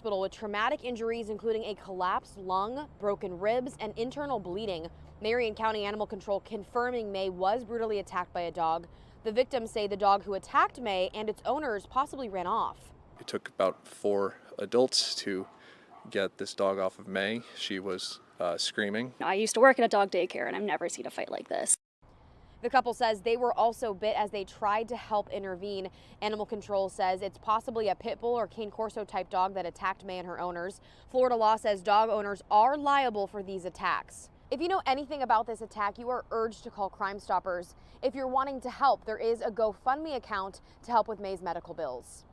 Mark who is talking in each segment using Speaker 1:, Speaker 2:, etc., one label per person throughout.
Speaker 1: hospital with traumatic injuries, including a collapsed lung, broken ribs, and internal bleeding. Marion County Animal Control confirming May was brutally attacked by a dog. The victims say the dog who attacked May and its owners possibly ran off.
Speaker 2: It took about 4 adults to get this dog off of May. She was screaming.
Speaker 3: I used to work at a dog daycare, and I've never seen a fight like this.
Speaker 1: The couple says they were also bit as they tried to help intervene. Animal Control says it's possibly a pit bull or cane corso type dog that attacked May and her owners. Florida law says dog owners are liable for these attacks. If you know anything about this attack, you are urged to call Crime Stoppers. If you're wanting to help, there is a GoFundMe account to help with May's medical bills.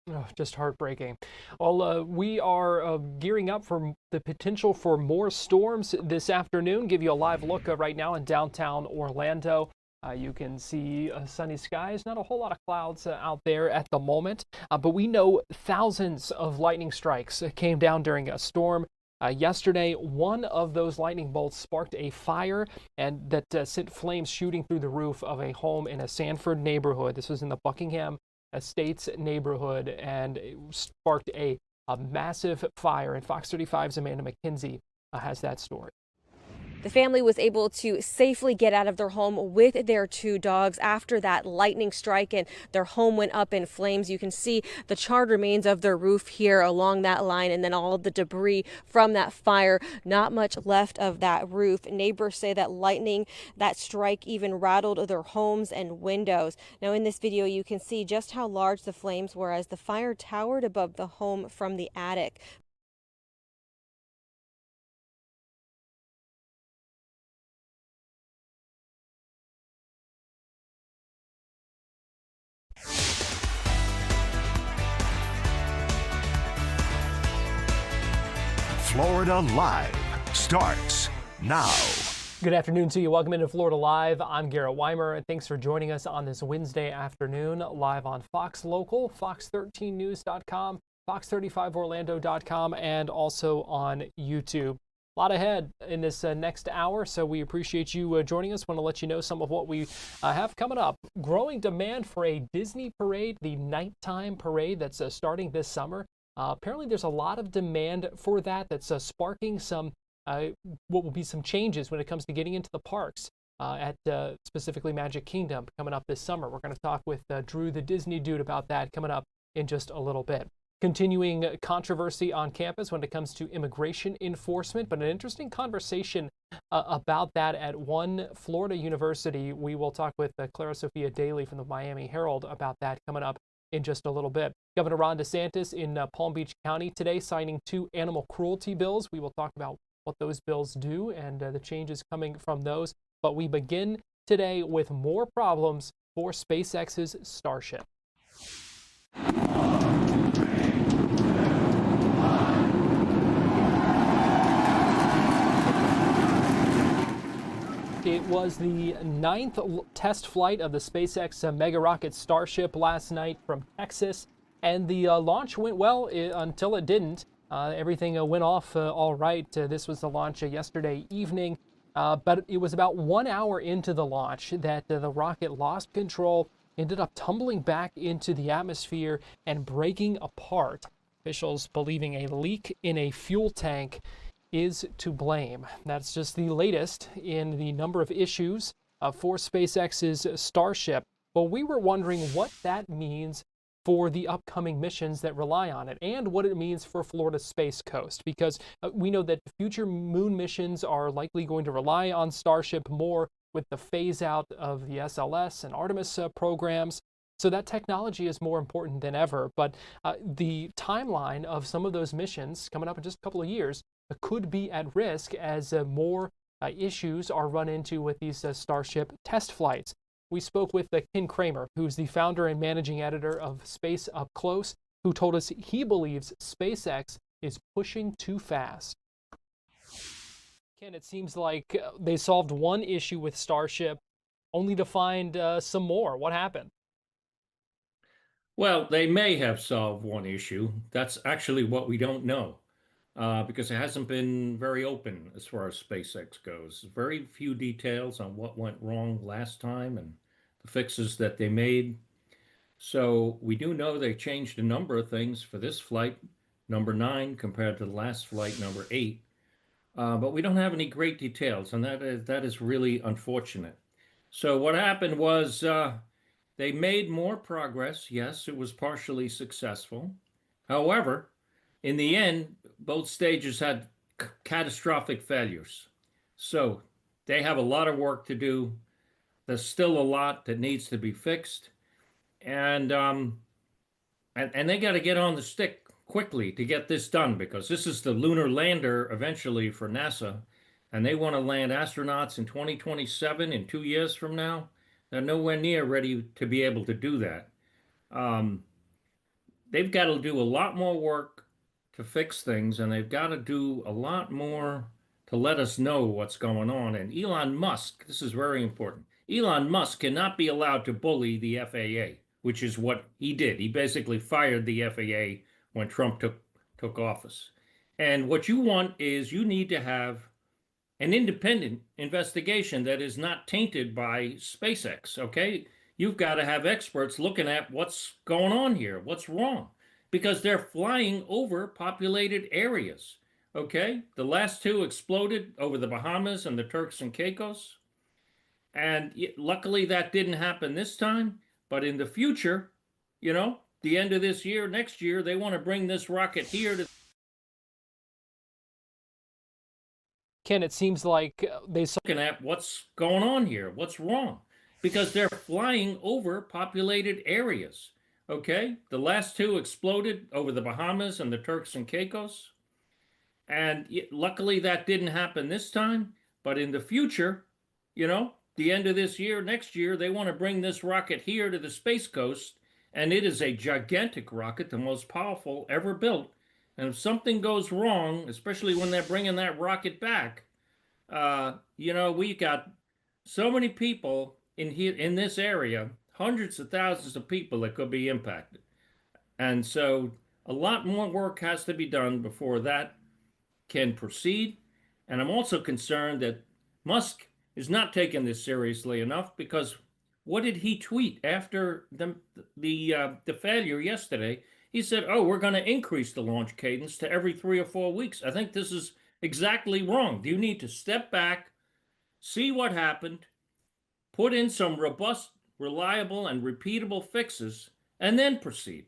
Speaker 4: Oh, just heartbreaking. Well, we are gearing up for the potential for more storms this afternoon. Give you a live look right now in downtown Orlando. You can see sunny skies, not a whole lot of clouds out there at the moment, but we know thousands of lightning strikes came down during a storm. Yesterday, one of those lightning bolts sparked a fire and that sent flames shooting through the roof of a home in a Sanford neighborhood. This was in the Buckingham Estates neighborhood, and it sparked a massive fire. And Fox 35's Amanda McKenzie has that story.
Speaker 1: The family was able to safely get out of their home with their 2 dogs after that lightning strike, and their home went up in flames. You can see the charred remains of their roof here along that line, and then all of the debris from that fire. Not much left of that roof. Neighbors say that lightning, that strike even rattled their homes and windows. Now in this video, you can see just how large the flames were as the fire towered above the home from the attic.
Speaker 5: Florida Live starts now.
Speaker 4: Good afternoon to you. Welcome into Florida Live. I'm Garrett Wymer, and thanks for joining us on this Wednesday afternoon, live on Fox Local, fox13news.com, fox35orlando.com, and also on YouTube. A lot ahead in this next hour, so we appreciate you joining us. Want to let you know some of what we have coming up. Growing demand for a Disney parade, the nighttime parade that's starting this summer. Apparently there's a lot of demand for that that's sparking some what will be some changes when it comes to getting into the parks at specifically Magic Kingdom coming up this summer. We're going to talk with Drew the Disney Dude about that coming up in just a little bit. Continuing controversy on campus when it comes to immigration enforcement, but an interesting conversation about that at one Florida university. We will talk with Clara-Sophia Daly from the Miami Herald about that coming up in just a little bit. Governor Ron DeSantis in Palm Beach County today signing 2 animal cruelty bills. We will talk about what those bills do and the changes coming from those. But we begin today with more problems for SpaceX's Starship. It was the 9th test flight of the SpaceX mega rocket Starship last night from Texas, and the launch went well until it didn't. Everything went off all right. This was the launch yesterday evening, but it was about 1 hour into the launch that the rocket lost control, ended up tumbling back into the atmosphere and breaking apart. Officials believing a leak in a fuel tank is to blame. That's just the latest in the number of issues for SpaceX's Starship. But we were wondering what that means for the upcoming missions that rely on it and what it means for Florida's Space Coast, because we know that future moon missions are likely going to rely on Starship more with the phase out of the SLS and Artemis programs. So that technology is more important than ever. But the timeline of some of those missions coming up in just a couple of years could be at risk as more issues are run into with these Starship test flights. We spoke with Ken Kremer, who's the founder and managing editor of Space UpClose, who told us he believes SpaceX is pushing too fast. Ken, it seems like they solved one issue with Starship only to find some more. What happened?
Speaker 6: Well, they may have solved one issue. That's actually what we don't know, because it hasn't been very open as far as SpaceX goes. Very few details on what went wrong last time and the fixes that they made. So we do know they changed a number of things for this flight, number 9, compared to the last flight, number 8. But we don't have any great details, and that is really unfortunate. So what happened was they made more progress. Yes, it was partially successful. However, in the end, both stages had catastrophic failures. So they have a lot of work to do. There's still a lot that needs to be fixed, and they got to get on the stick quickly to get this done, because this is the lunar lander eventually for NASA, and they want to land astronauts in 2027, in 2 years from now. They're nowhere near ready to be able to do that. They've got to do a lot more work to fix things, and they've got to do a lot more to let us know what's going on. And Elon Musk, this is very important. Elon Musk cannot be allowed to bully the FAA, which is what he did. He basically fired the FAA when Trump took office. And what you want is, you need to have an independent investigation that is not tainted by SpaceX, okay? You've got to have experts looking at what's going on here, what's wrong, because they're flying over populated areas, okay? The last 2 exploded over the Bahamas and the Turks and Caicos. And luckily that didn't happen this time, but in the future, the end of this year, next year, they want to bring this rocket here to.
Speaker 4: Ken, it seems like they saw.
Speaker 6: Looking at what's going on here, what's wrong, because they're flying over populated areas, okay? The last 2 exploded over the Bahamas and the Turks and Caicos. And luckily that didn't happen this time, but in the future, the end of this year, next year, they want to bring this rocket here to the Space Coast, and it is a gigantic rocket, the most powerful ever built. And if something goes wrong, especially when they're bringing that rocket back, we got so many people in this area, hundreds of thousands of people that could be impacted. And so a lot more work has to be done before that can proceed. And I'm also concerned that Musk is not taking this seriously enough, because what did he tweet after the failure yesterday? He said, "Oh, we're going to increase the launch cadence to every 3 or 4 weeks." I think this is exactly wrong. You need to step back, see what happened, put in some robust, reliable, and repeatable fixes, and then proceed.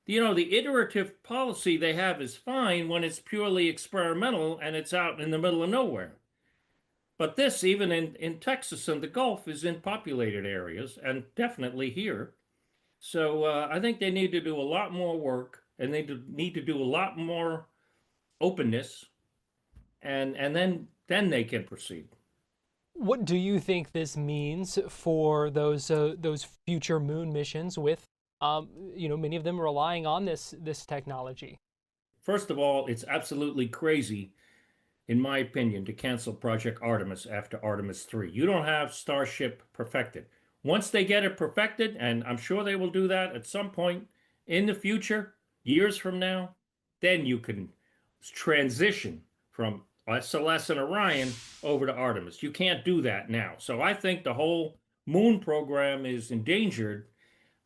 Speaker 6: The iterative policy they have is fine when it's purely experimental and it's out in the middle of nowhere. But this, even in Texas and the Gulf, is in populated areas, and definitely here. So I think they need to do a lot more work, and they need to do a lot more openness, and then they can proceed.
Speaker 4: What do you think this means for those future moon missions, with many of them relying on this technology?
Speaker 6: First of all, it's absolutely crazy, in my opinion, to cancel Project Artemis after Artemis 3. You don't have Starship perfected. Once they get it perfected, and I'm sure they will do that at some point in the future, years from now, then you can transition from SLS and Orion over to Artemis. You can't do that now. So I think the whole moon program is endangered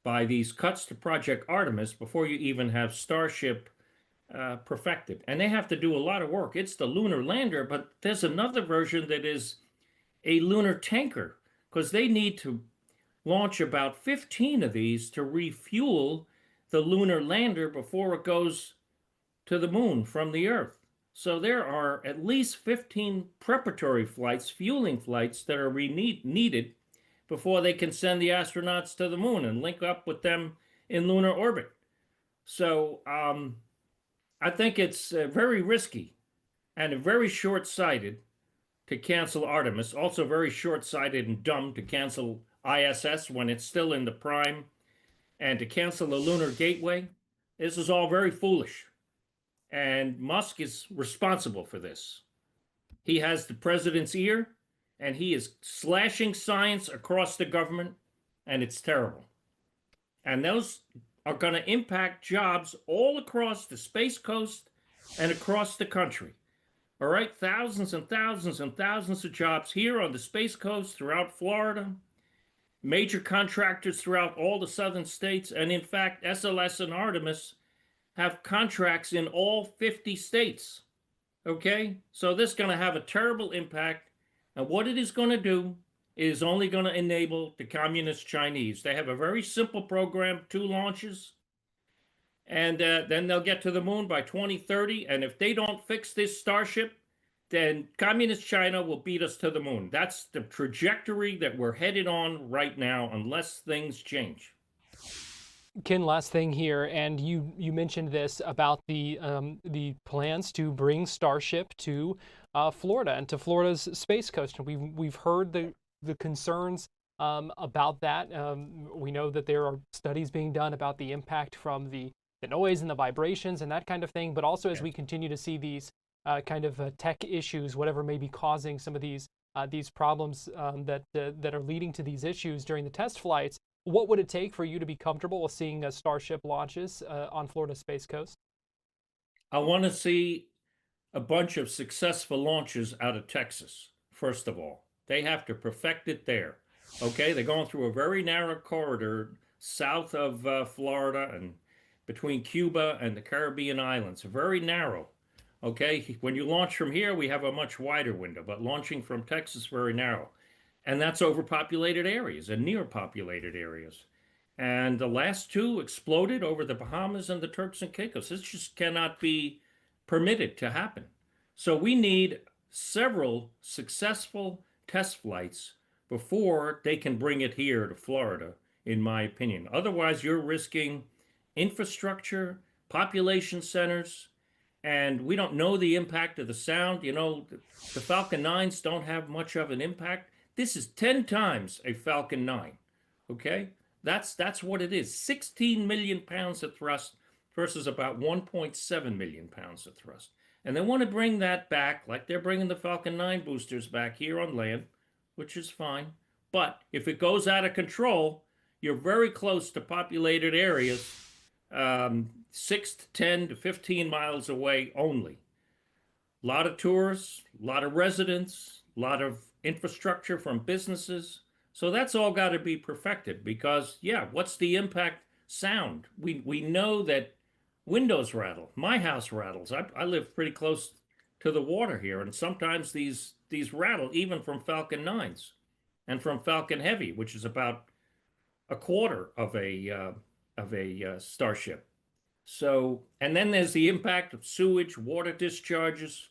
Speaker 6: by these cuts to Project Artemis before you even have Starship perfected. And they have to do a lot of work. It's the lunar lander, but there's another version that is a lunar tanker, because they need to launch about 15 of these to refuel the lunar lander before it goes to the moon from the Earth. So there are at least 15 preparatory flights, fueling flights, that are needed before they can send the astronauts to the moon and link up with them in lunar orbit. So I think it's very risky and very short-sighted to cancel Artemis. Also very short-sighted and dumb to cancel ISS when it's still in the prime, and to cancel the Lunar Gateway. This is all very foolish. And Musk is responsible for this. He has the president's ear, and he is slashing science across the government, and it's terrible. And those are going to impact jobs all across the Space Coast and across the country. All right, thousands and thousands and thousands of jobs here on the Space Coast, throughout Florida, major contractors throughout all the southern states. And in fact, SLS and Artemis have contracts in all 50 states. Okay? So this is going to have a terrible impact. And what it is going to do is only going to enable the communist Chinese. They have a very simple program, 2 launches, and then they'll get to the moon by 2030. And if they don't fix this Starship, then communist China will beat us to the moon. That's the trajectory that we're headed on right now, unless things change.
Speaker 4: Ken, last thing here, and you mentioned this about the plans to bring Starship to Florida and to Florida's Space Coast. And we've heard the concerns about that. We know that there are studies being done about the impact from the noise and the vibrations and that kind of thing. But also, as we continue to see these kind of tech issues, whatever may be causing some of these problems that are leading to these issues during the test flights, what would it take for you to be comfortable with seeing Starship launches on Florida's Space Coast?
Speaker 6: I want to see a bunch of successful launches out of Texas, first of all. They have to perfect it there. Okay, they're going through a very narrow corridor south of Florida and between Cuba and the Caribbean islands. Very narrow. Okay, when you launch from here, we have a much wider window, but launching from Texas, very narrow. And that's overpopulated areas and near populated areas. And the last 2 exploded over the Bahamas and the Turks and Caicos. This just cannot be permitted to happen. So we need several successful test flights before they can bring it here to Florida, in my opinion. Otherwise, you're risking infrastructure, population centers, and we don't know the impact of the sound. You know, the Falcon 9s don't have much of an impact. This is 10 times a Falcon 9, okay? That's what it is. 16 million pounds of thrust versus about 1.7 million pounds of thrust. And they want to bring that back, like they're bringing the Falcon 9 boosters back here on land, which is fine. But if it goes out of control, you're very close to populated areas, 6 to 10 to 15 miles away only. A lot of tourists, a lot of residents, a lot of infrastructure from businesses. So that's all got to be perfected because, yeah, what's the impact sound? We know that windows rattle. My house rattles. I live pretty close to the water here, and sometimes these rattle even from Falcon 9s and from Falcon Heavy, which is about a quarter of a Starship. So, and then there's the impact of sewage, water discharges.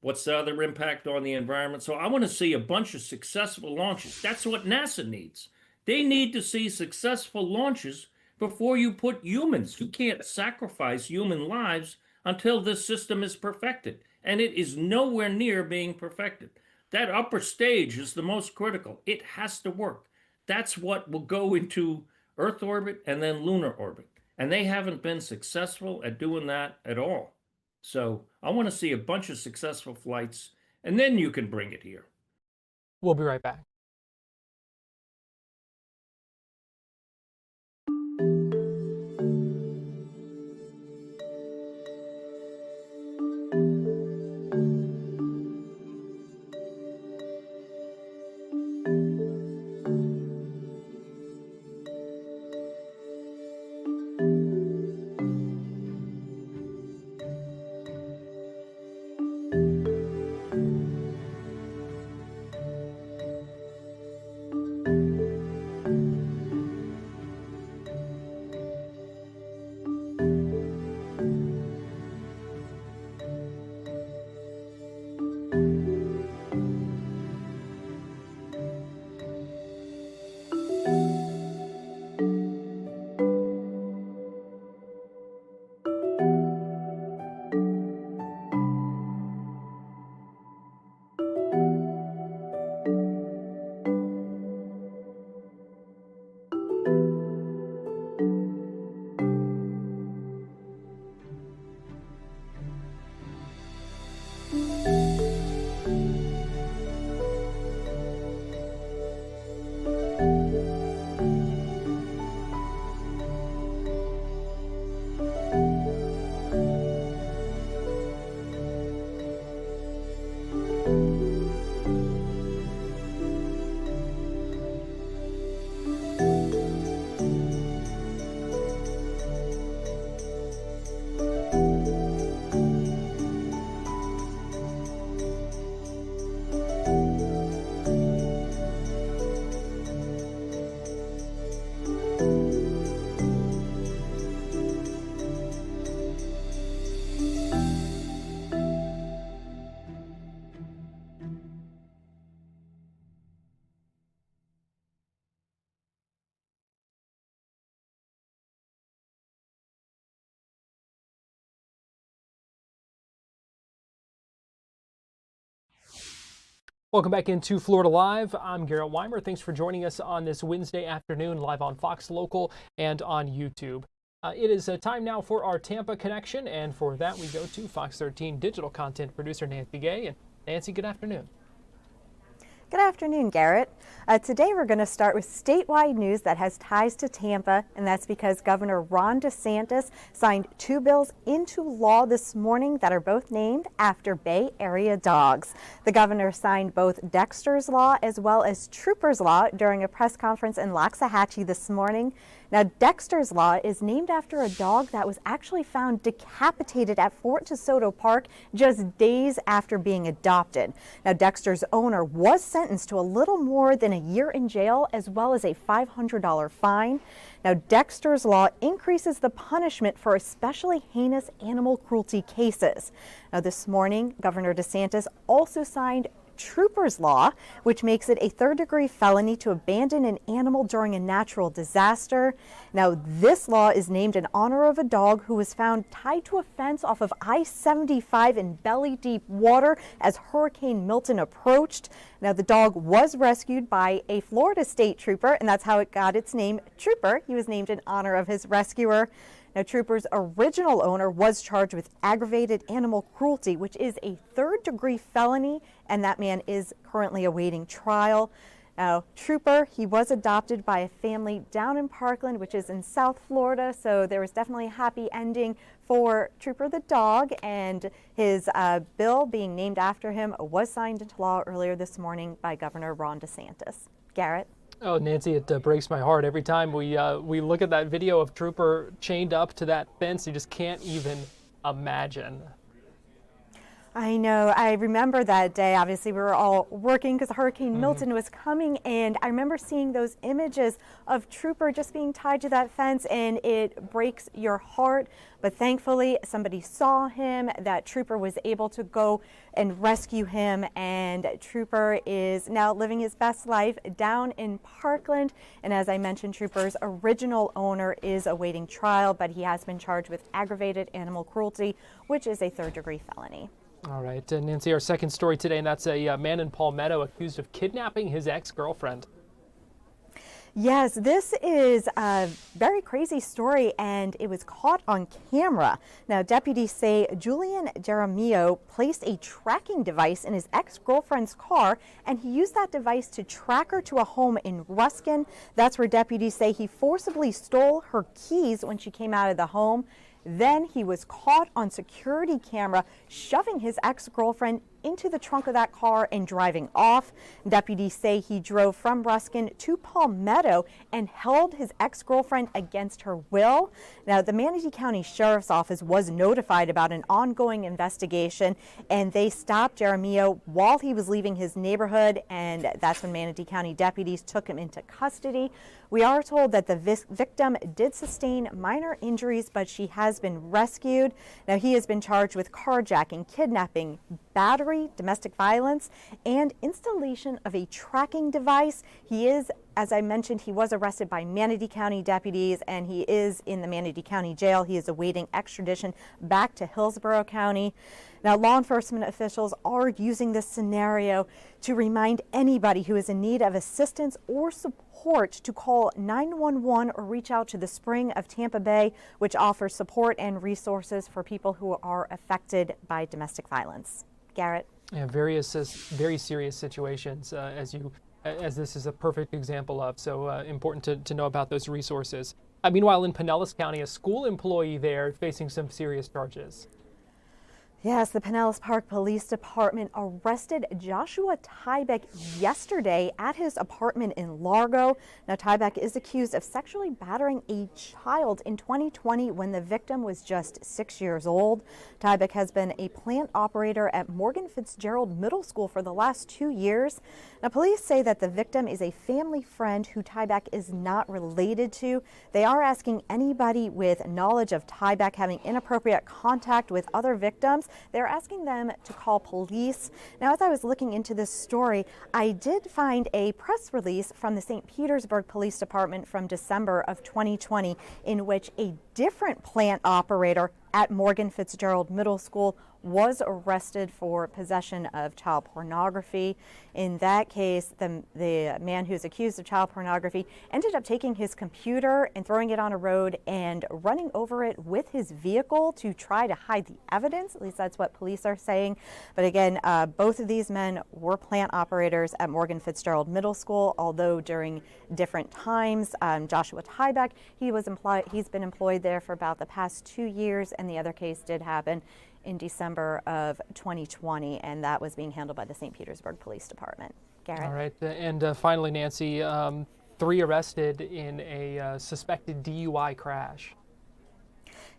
Speaker 6: What's the other impact on the environment? So I want to see a bunch of successful launches. That's what NASA needs. They need to see successful launches before you put humans. You can't sacrifice human lives until this system is perfected. And it is nowhere near being perfected. That upper stage is the most critical. It has to work. That's what will go into Earth orbit and then lunar orbit. And they haven't been successful at doing that at all. So I want to see a bunch of successful flights, and then you can bring it here.
Speaker 4: We'll be right back. Welcome back into Florida Live. I'm Garrett Wymer. Thanks for joining us on this Wednesday afternoon, live on Fox Local and on YouTube. It is time now for our Tampa connection, and for that we go to Fox 13 digital content producer Nancy Gay. And Nancy, good afternoon.
Speaker 7: Good afternoon, Garrett. Today we're going to start with statewide news that has ties to Tampa, and that's because Governor Ron DeSantis signed 2 bills into law this morning that are both named after Bay Area dogs. The governor signed both Dexter's Law as well as Trooper's Law during a press conference in Loxahatchee this morning. Now, Dexter's Law is named after a dog that was actually found decapitated at Fort DeSoto Park just days after being adopted. Now, Dexter's owner was sentenced to a little more than a year in jail as well as a $500 fine. Now, Dexter's Law increases the punishment for especially heinous animal cruelty cases. Now, this morning, Governor DeSantis also signed Trooper's Law, which makes it a third-degree felony to abandon an animal during a natural disaster. Now, this law is named in honor of a dog who was found tied to a fence off of I-75 in belly-deep water as Hurricane Milton approached. Now, the dog was rescued by a Florida state trooper, and that's how it got its name, Trooper. He was named in honor of his rescuer. Now, Trooper's original owner was charged with aggravated animal cruelty, which is a third-degree felony, and that man is currently awaiting trial. Now, Trooper, he was adopted by a family down in Parkland, which is in South Florida, so there was definitely a happy ending for Trooper the dog, and his bill being named after him was signed into law earlier this morning by Governor Ron DeSantis. Garrett?
Speaker 4: Oh, Nancy, it breaks my heart every time we look at that video of Trooper chained up to that fence. You just can't even imagine.
Speaker 7: I know. I remember that day. Obviously, we were all working because Hurricane Milton was coming, and I remember seeing those images of Trooper just being tied to that fence, and it breaks your heart. But thankfully, somebody saw him. That Trooper was able to go and rescue him, and Trooper is now living his best life down in Parkland. And as I mentioned, Trooper's original owner is awaiting trial, but he has been charged with aggravated animal cruelty, which is a third-degree felony.
Speaker 4: All right, Nancy, our second story today, and that's a man in Palmetto accused of kidnapping his ex-girlfriend.
Speaker 7: Yes, this is a very crazy story, and it was caught on camera. Now, deputies say Julian Jaramillo placed a tracking device in his ex-girlfriend's car, and he used that device to track her to a home in Ruskin. That's where deputies say he forcibly stole her keys when she came out of the home. Then he was caught on security camera shoving his ex-girlfriend into the trunk of that car and driving off. Deputies say he drove from Ruskin to Palmetto and held his ex-girlfriend against her will. Now, the Manatee County Sheriff's Office was notified about an ongoing investigation, and they stopped Jaramillo while he was leaving his neighborhood, and that's when Manatee County deputies took him into custody. We are told that the victim did sustain minor injuries, but she has been rescued. Now, he has been charged with carjacking, kidnapping, battery, domestic violence, and installation of a tracking device. He is, as I mentioned, he was arrested by Manatee County deputies, and he is in the Manatee County Jail. He is awaiting extradition back to Hillsborough County. Now, law enforcement officials are using this scenario to remind anybody who is in need of assistance or support to call 911 or reach out to the Spring of Tampa Bay, which offers support and resources for people who are affected by domestic violence. Garrett?
Speaker 4: Yeah, very serious situations, as this is a perfect example of. So important to know about those resources. Meanwhile, in Pinellas County, a school employee there facing some serious charges.
Speaker 7: Yes, the Pinellas Park Police Department arrested Joshua Tybeck yesterday at his apartment in Largo. Now, Tybeck is accused of sexually battering a child in 2020 when the victim was just 6 years old. Tybeck has been a plant operator at Morgan Fitzgerald Middle School for the last 2 years. Now, police say that the victim is a family friend who Tybeck is not related to. They are asking anybody with knowledge of Tybeck having inappropriate contact with other victims, they're asking them to call police. Now, as I was looking into this story, I did find a press release from the St. Petersburg Police Department from December of 2020 in which a different plant operator at Morgan Fitzgerald Middle School was arrested for possession of child pornography. In that case, the man who's accused of child pornography ended up taking his computer and throwing it on a road and running over it with his vehicle to try to hide the evidence. At least that's what police are saying. But again, both of these men were plant operators at Morgan Fitzgerald Middle School, although during different times. Joshua Tybeck, he's been employed there for about the past 2 years, and the other case did happen in December of 2020, and that was being handled by the St. Petersburg Police Department. Garrett?
Speaker 4: All right, and finally, Nancy, 3 arrested in a suspected DUI crash.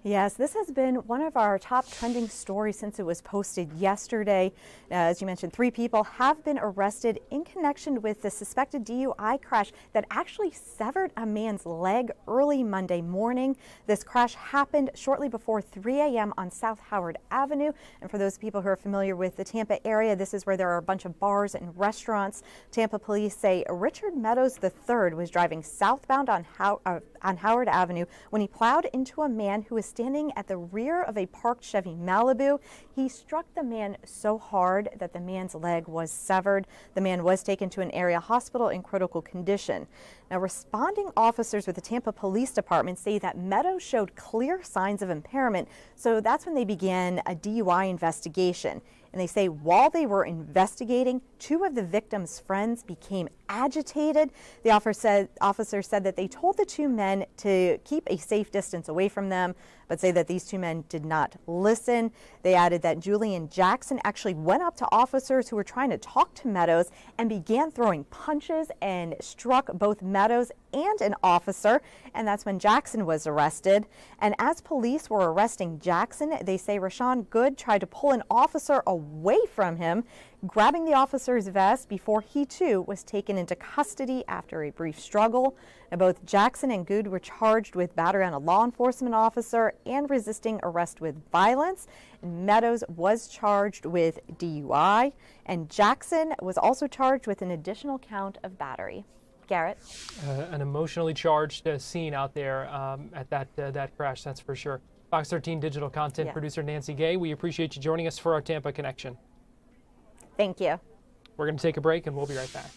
Speaker 7: Yes, this has been one of our top trending stories since it was posted yesterday. As you mentioned, 3 people have been arrested in connection with the suspected DUI crash that actually severed a man's leg early Monday morning. This crash happened shortly before 3 a.m. on South Howard Avenue. And for those people who are familiar with the Tampa area, this is where there are a bunch of bars and restaurants. Tampa police say Richard Meadows III was driving southbound on Howard Avenue when he plowed into a man who was standing at the rear of a parked Chevy Malibu. He struck the man so hard that the man's leg was severed. The man was taken to an area hospital in critical condition. Now, responding officers with the Tampa Police Department say that Meadows showed clear signs of impairment, so that's when they began a DUI investigation. And they say while they were investigating, 2 of the victim's friends became agitated. The officer said that they told the 2 men to keep a safe distance away from them, but say that these 2 men did not listen. They added that Julian Jackson actually went up to officers who were trying to talk to Meadows and began throwing punches and struck both Meadows and an officer, and that's when Jackson was arrested. And as police were arresting Jackson, they say Rashawn Good tried to pull an officer away from him, grabbing the officer's vest before he too was taken into custody after a brief struggle. Now, both Jackson and Good were charged with battery on a law enforcement officer and resisting arrest with violence. And Meadows was charged with DUI, and Jackson was also charged with an additional count of battery. Garrett?
Speaker 4: An emotionally charged scene out there at that crash, that's for sure. Fox 13 digital content producer Nancy Gay, we appreciate you joining us for our Tampa Connection.
Speaker 7: Thank you.
Speaker 4: We're going to take a break and we'll be right back.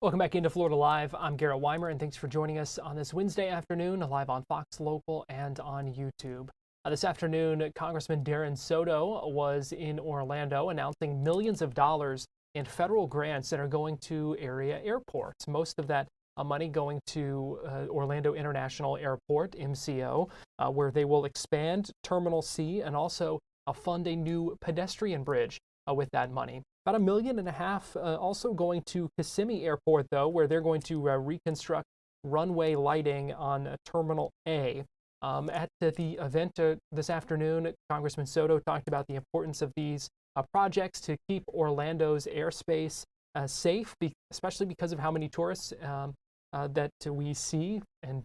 Speaker 4: Welcome back into Florida Live. I'm Garrett Wymer, and thanks for joining us on this Wednesday afternoon, live on Fox Local and on YouTube. This afternoon, Congressman Darren Soto was in Orlando announcing millions of dollars in federal grants that are going to area airports. Most of that money going to Orlando International Airport, MCO, where they will expand Terminal C and also fund a new pedestrian bridge with that money. About $1.5 million also going to Kissimmee Airport, though, where they're going to reconstruct runway lighting on Terminal A. At the event this afternoon, Congressman Soto talked about the importance of these projects to keep Orlando's airspace safe, especially because of how many tourists that we see and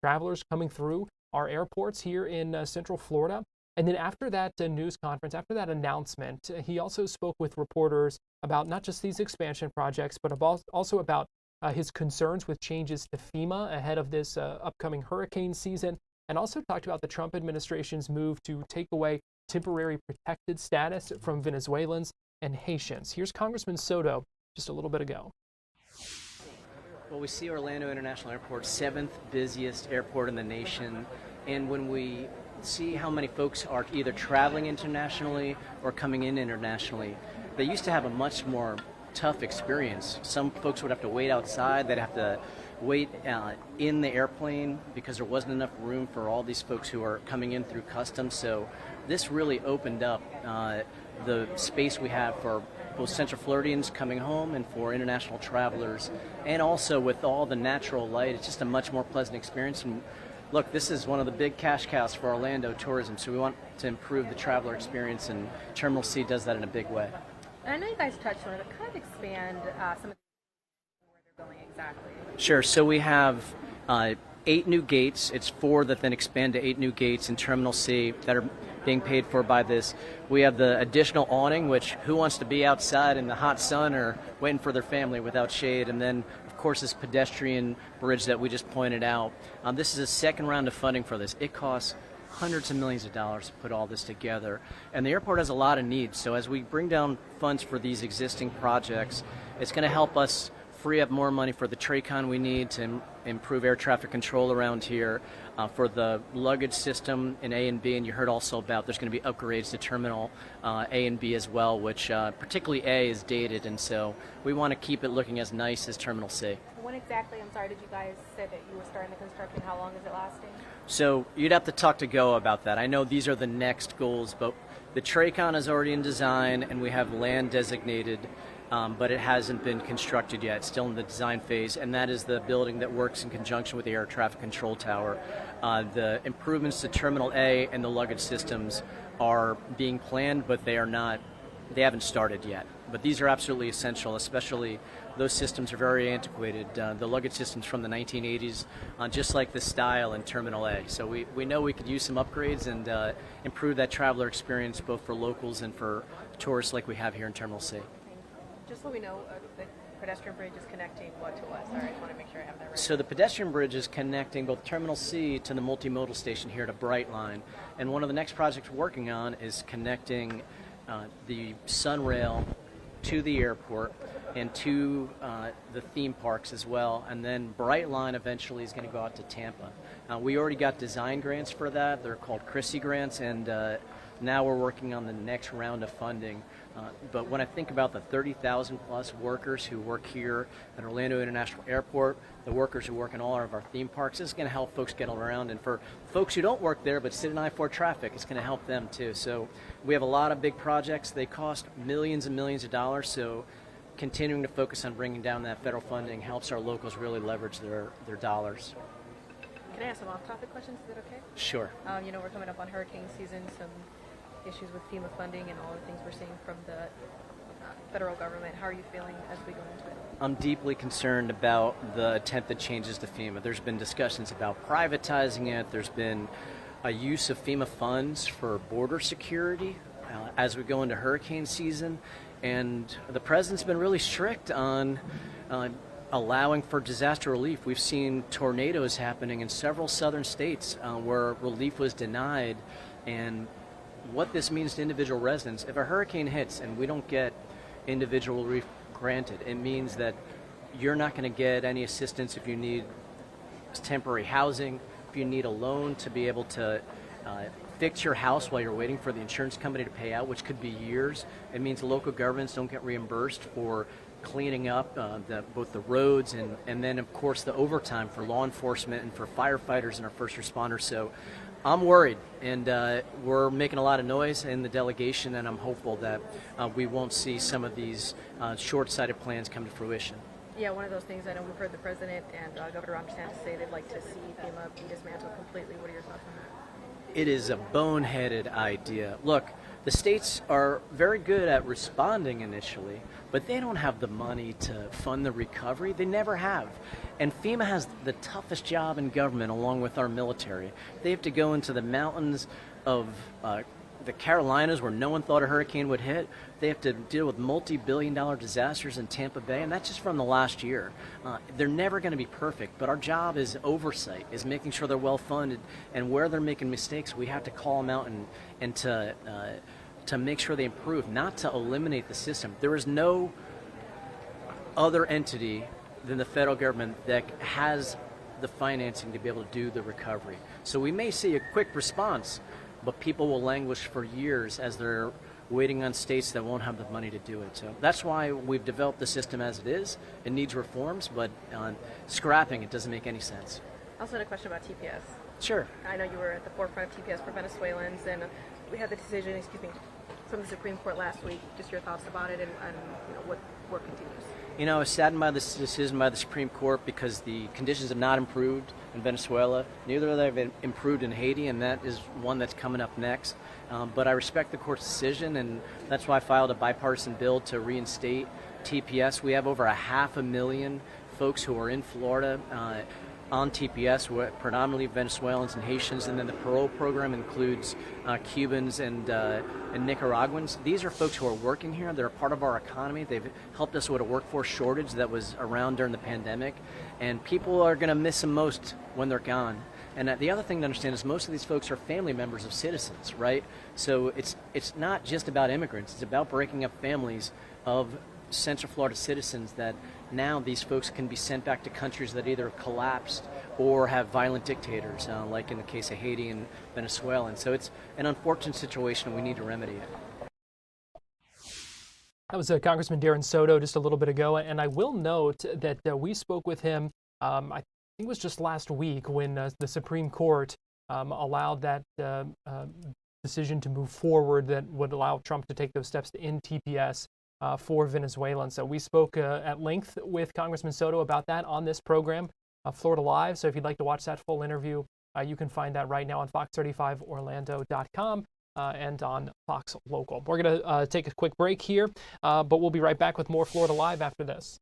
Speaker 4: travelers coming through our airports here in Central Florida. And then after that news conference, after that announcement, he also spoke with reporters about not just these expansion projects, but also about his concerns with changes to FEMA ahead of this upcoming hurricane season, and also talked about the Trump administration's move to take away temporary protected status from Venezuelans and Haitians. Here's Congressman Soto just a little bit ago.
Speaker 8: Well, we see Orlando International Airport, 7th busiest airport in the nation, and when we see how many folks are either traveling internationally or coming in internationally, they used to have a much more tough experience. Some folks would have to wait outside, they'd have to wait in the airplane because there wasn't enough room for all these folks who are coming in through customs. So this really opened up the space we have for both Central Floridians coming home and for international travelers. And also with all the natural light, it's just a much more pleasant experience. And look, this is one of the big cash cows for Orlando tourism, so we want to improve the traveler experience, and Terminal C does that in a big way.
Speaker 9: And I know you guys touched on it, but kind of expand some of where they're going exactly.
Speaker 8: Sure. So we have 8 new gates. It's 4 that then expand to 8 new gates in Terminal C that are being paid for by this. We have the additional awning, which who wants to be outside in the hot sun or waiting for their family without shade? And then, of course, this pedestrian bridge that we just pointed out. This is a second round of funding for this. It costs hundreds of millions of dollars to put all this together. And the airport has a lot of needs. So as we bring down funds for these existing projects, it's going to help us free up more money for the TRACON we need to improve air traffic control around here, for the luggage system in A and B, and you heard also about there's going to be upgrades to Terminal A and B as well, which particularly A is dated, and so we want to keep it looking as nice as Terminal C.
Speaker 9: When exactly, I'm sorry, did you guys say that you were starting the construction? How long is it lasting?
Speaker 8: So you'd have to talk to Go about that. I know these are the next goals, but the TRACON is already in design and we have land designated, but it hasn't been constructed yet. It's still in the design phase, and that is the building that works in conjunction with the air traffic control tower. The improvements to Terminal A and the luggage systems are being planned, but they haven't started yet. But these are absolutely essential, especially those systems are very antiquated. The luggage systems from the 1980s, just like the style in Terminal A. So we know we could use some upgrades and improve that traveler experience both for locals and for tourists like we have here in Terminal C.
Speaker 9: Just so we know, the pedestrian bridge is connecting what to us? All right, I want to make sure I have that right.
Speaker 8: So the pedestrian bridge is connecting both Terminal C to the multimodal station here to Brightline. And one of the next projects we're working on is connecting the Sunrail to the airport and to the theme parks as well. And then Brightline eventually is going to go out to Tampa. We already got design grants for that. They're called Christie grants, and now we're working on the next round of funding. But when I think about the 30,000 plus workers who work here at Orlando International Airport, the workers who work in all of our theme parks, this is going to help folks get around. And for folks who don't work there but sit in I-4 traffic, it's going to help them too. So we have a lot of big projects. They cost millions and millions of dollars. So continuing to focus on bringing down that federal funding helps our locals really leverage their dollars.
Speaker 9: Can I ask some off-topic questions? Is that okay?
Speaker 8: Sure.
Speaker 9: You know, we're coming up on hurricane season, some issues with FEMA funding and all the things we're seeing from the federal government. How are you feeling as we go into it?
Speaker 8: I'm deeply concerned about the attempted changes to FEMA. There's been discussions about privatizing it. There's been a use of FEMA funds for border security as we go into hurricane season. And the president's been really strict on allowing for disaster relief. We've seen tornadoes happening in several southern states where relief was denied. And what this means to individual residents, if a hurricane hits and we don't get individual relief granted, it means that you're not going to get any assistance if you need temporary housing, if you need a loan to be able to fix your house while you're waiting for the insurance company to pay out, which could be years. It means local governments don't get reimbursed for cleaning up both the roads and then, of course, the overtime for law enforcement and for firefighters and our first responders. So I'm worried, and we're making a lot of noise in the delegation, and I'm hopeful that we won't see some of these short-sighted plans come to fruition.
Speaker 9: Yeah, one of those things, I know we've heard the president and Governor Ron DeSantis say they'd like to see FEMA be dismantled completely. What are your thoughts on that?
Speaker 8: It is a boneheaded idea. Look, the states are very good at responding initially, but they don't have the money to fund the recovery. They never have. And FEMA has the toughest job in government along with our military. They have to go into the mountains of the Carolinas where no one thought a hurricane would hit. They have to deal with multi-billion-dollar disasters in Tampa Bay, and that's just from the last year. They're never going to be perfect, but our job is oversight, is making sure they're well-funded, and where they're making mistakes, we have to call them out and to make sure they improve, not to eliminate the system. There is no other entity than the federal government that has the financing to be able to do the recovery. So we may see a quick response, but people will languish for years as they're waiting on states that won't have the money to do it. So that's why we've developed the system as it is. It needs reforms, but scrapping it doesn't make any sense.
Speaker 9: I also had a question about TPS.
Speaker 8: Sure.
Speaker 9: I know you were at the forefront of TPS for Venezuelans, and we had the decision, from the Supreme Court last week. Just your thoughts about it and what work continues.
Speaker 8: I was saddened by this decision by the Supreme Court because the conditions have not improved in Venezuela. Neither have they improved in Haiti, and that is one that's coming up next. But I respect the court's decision, and that's why I filed a bipartisan bill to reinstate TPS. We have over 500,000 folks who are in Florida on TPS, predominantly Venezuelans and Haitians, and then the parole program includes Cubans and Nicaraguans. These are folks who are working here. They're a part of our economy. They've helped us with a workforce shortage that was around during the pandemic, and people are going to miss them most when they're gone. And the other thing to understand is most of these folks are family members of citizens, right? So it's not just about immigrants. It's about breaking up families of Central Florida citizens that now these folks can be sent back to countries that either collapsed or have violent dictators, like in the case of Haiti and Venezuela. And so it's an unfortunate situation, and we need to remedy it.
Speaker 4: That was Congressman Darren Soto just a little bit ago, and I will note that we spoke with him, I think it was just last week, when the Supreme Court allowed that decision to move forward that would allow Trump to take those steps to end TPS for Venezuelans. So we spoke at length with Congressman Soto about that on this program, Florida Live. So if you'd like to watch that full interview, you can find that right now on fox35orlando.com and on Fox Local. We're going to take a quick break here, but we'll be right back with more Florida Live after this.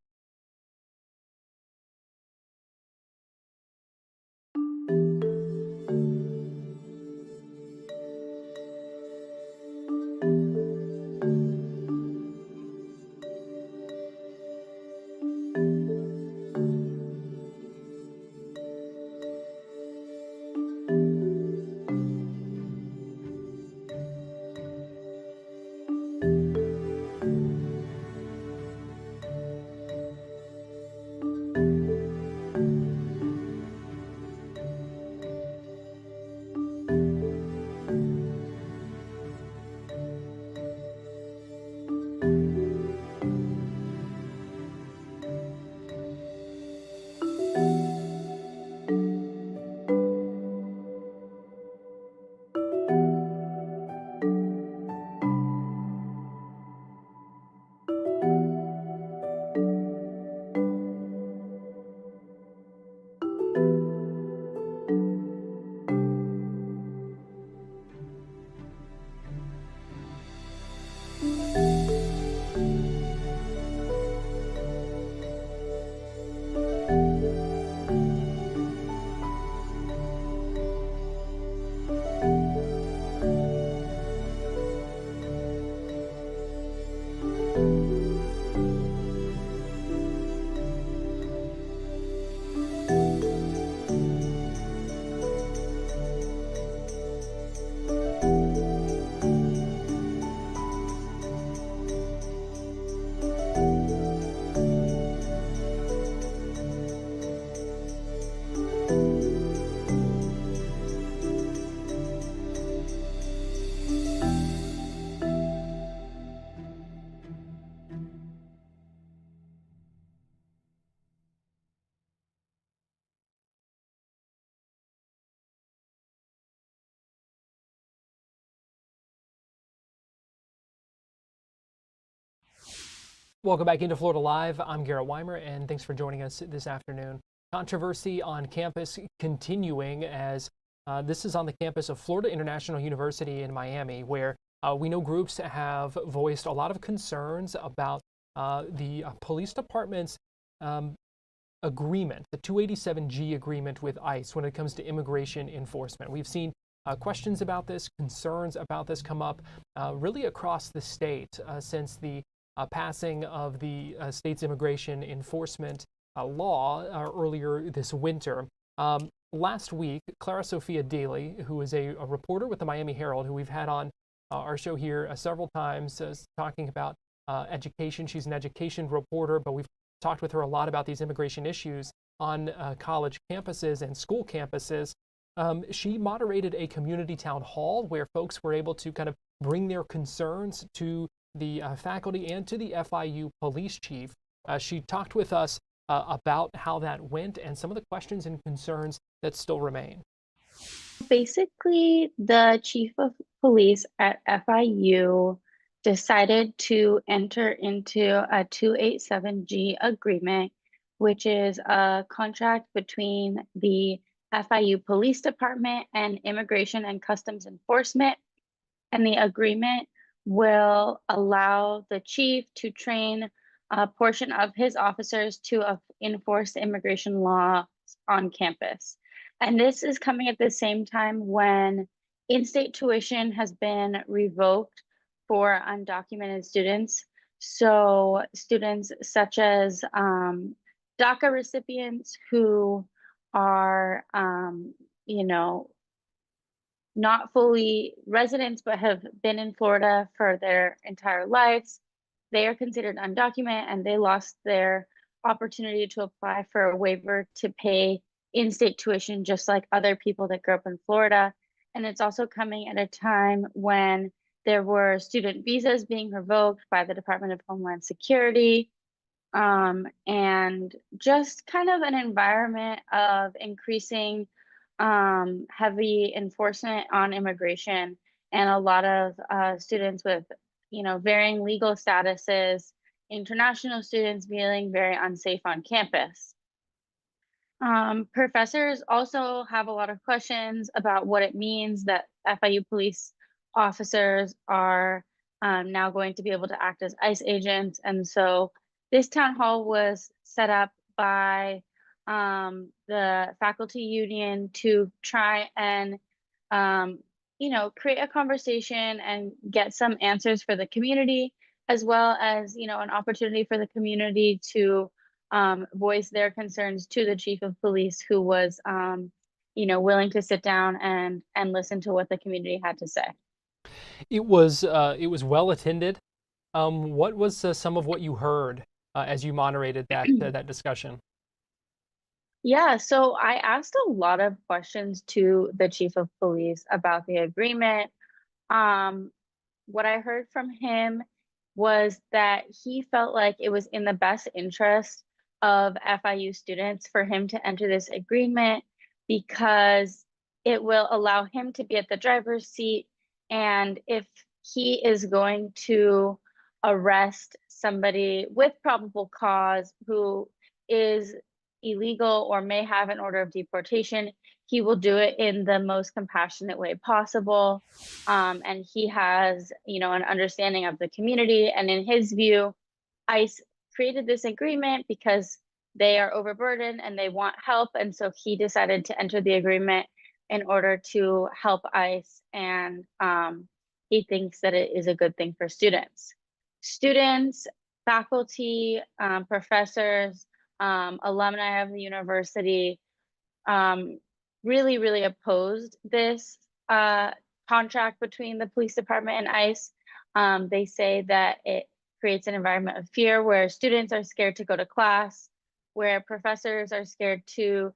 Speaker 4: Welcome back into Florida Live. I'm Garrett Wymer, and thanks for joining us this afternoon. Controversy on campus continuing as this is on the campus of Florida International University in Miami, where we know groups have voiced a lot of concerns about the police department's agreement, the 287G agreement with ICE when it comes to immigration enforcement. We've seen questions about this, concerns about this come up really across the state since the passing of the state's immigration enforcement law earlier this winter. Last week, Clara-Sophia Daly, who is a reporter with the Miami Herald, who we've had on our show here several times, talking about education. She's an education reporter, but we've talked with her a lot about these immigration issues on college campuses and school campuses. She moderated a community town hall where folks were able to kind of bring their concerns to the faculty and to the FIU police chief. She talked with us about how that went and some of the questions and concerns that still remain.
Speaker 10: Basically, the chief of police at FIU decided to enter into a 287G agreement, which is a contract between the FIU Police Department and Immigration and Customs Enforcement. And the agreement will allow the chief to train a portion of his officers to enforce the immigration law on campus. And this is coming at the same time when in-state tuition has been revoked for undocumented students. So students such as DACA recipients who are, not fully residents but have been in Florida for their entire lives, they are considered undocumented and they lost their opportunity to apply for a waiver to pay in-state tuition just like other people that grew up in Florida. And it's also coming at a time when there were student visas being revoked by the Department of Homeland Security, and just kind of an environment of increasing heavy enforcement on immigration, and a lot of students with, varying legal statuses, international students feeling very unsafe on campus. Professors also have a lot of questions about what it means that FIU police officers are now going to be able to act as ICE agents. And so this town hall was set up by the faculty union to try and, create a conversation and get some answers for the community, as well as, an opportunity for the community to voice their concerns to the chief of police, who was, willing to sit down and listen to what the community had to say.
Speaker 4: It was well attended. What was some of what you heard as you moderated that discussion?
Speaker 10: Yeah, so I asked a lot of questions to the chief of police about the agreement. What I heard from him was that he felt like it was in the best interest of FIU students for him to enter this agreement because it will allow him to be at the driver's seat. And if he is going to arrest somebody with probable cause who is illegal or may have an order of deportation, he will do it in the most compassionate way possible. And he has, an understanding of the community. And in his view, ICE created this agreement because they are overburdened and they want help. And so he decided to enter the agreement in order to help ICE. And he thinks that it is a good thing for students. Students, faculty, professors, alumni of the university really, really opposed this contract between the police department and ICE. They say that it creates an environment of fear where students are scared to go to class, where professors are scared to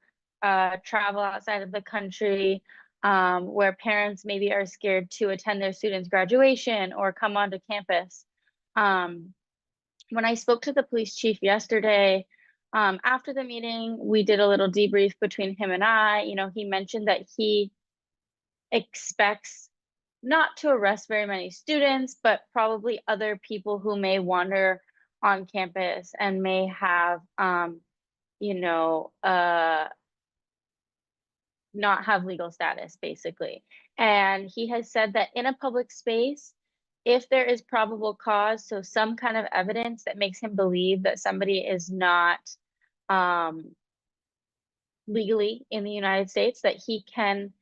Speaker 10: travel outside of the country, where parents maybe are scared to attend their students' graduation or come onto campus. When I spoke to the police chief yesterday, after the meeting, we did a little debrief between him and I. He mentioned that he expects not to arrest very many students, but probably other people who may wander on campus and may have, you know, not have legal status, basically. And he has said that in a public space, if there is probable cause, so some kind of evidence that makes him believe that somebody is not legally in the United States, that he can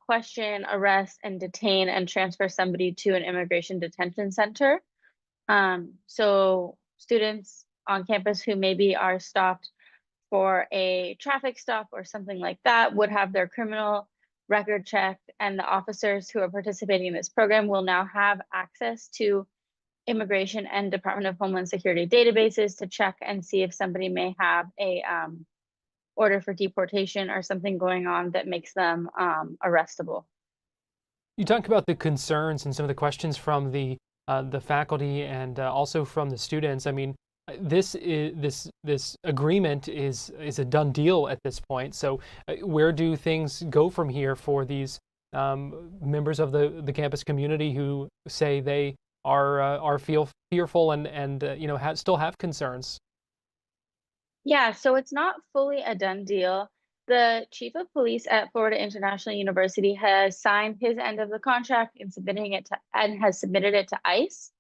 Speaker 10: question, arrest, and detain and transfer somebody to an immigration detention center. So students on campus who maybe are stopped for a traffic stop or something like that would have their criminal record checked, and the officers who are participating in this program will now have access to immigration and Department of Homeland Security databases to check and see if somebody may have a order for deportation or something going on that makes them arrestable.
Speaker 4: You talk about the concerns and some of the questions from the faculty and also from the students. I mean, this agreement is a done deal at this point. So where do things go from here for these members of the campus community who say they are fearful and you know, still have concerns?
Speaker 10: Yeah, so it's not fully a done deal. The chief of police at Florida International University has signed his end of the contract and has submitted it to ICE.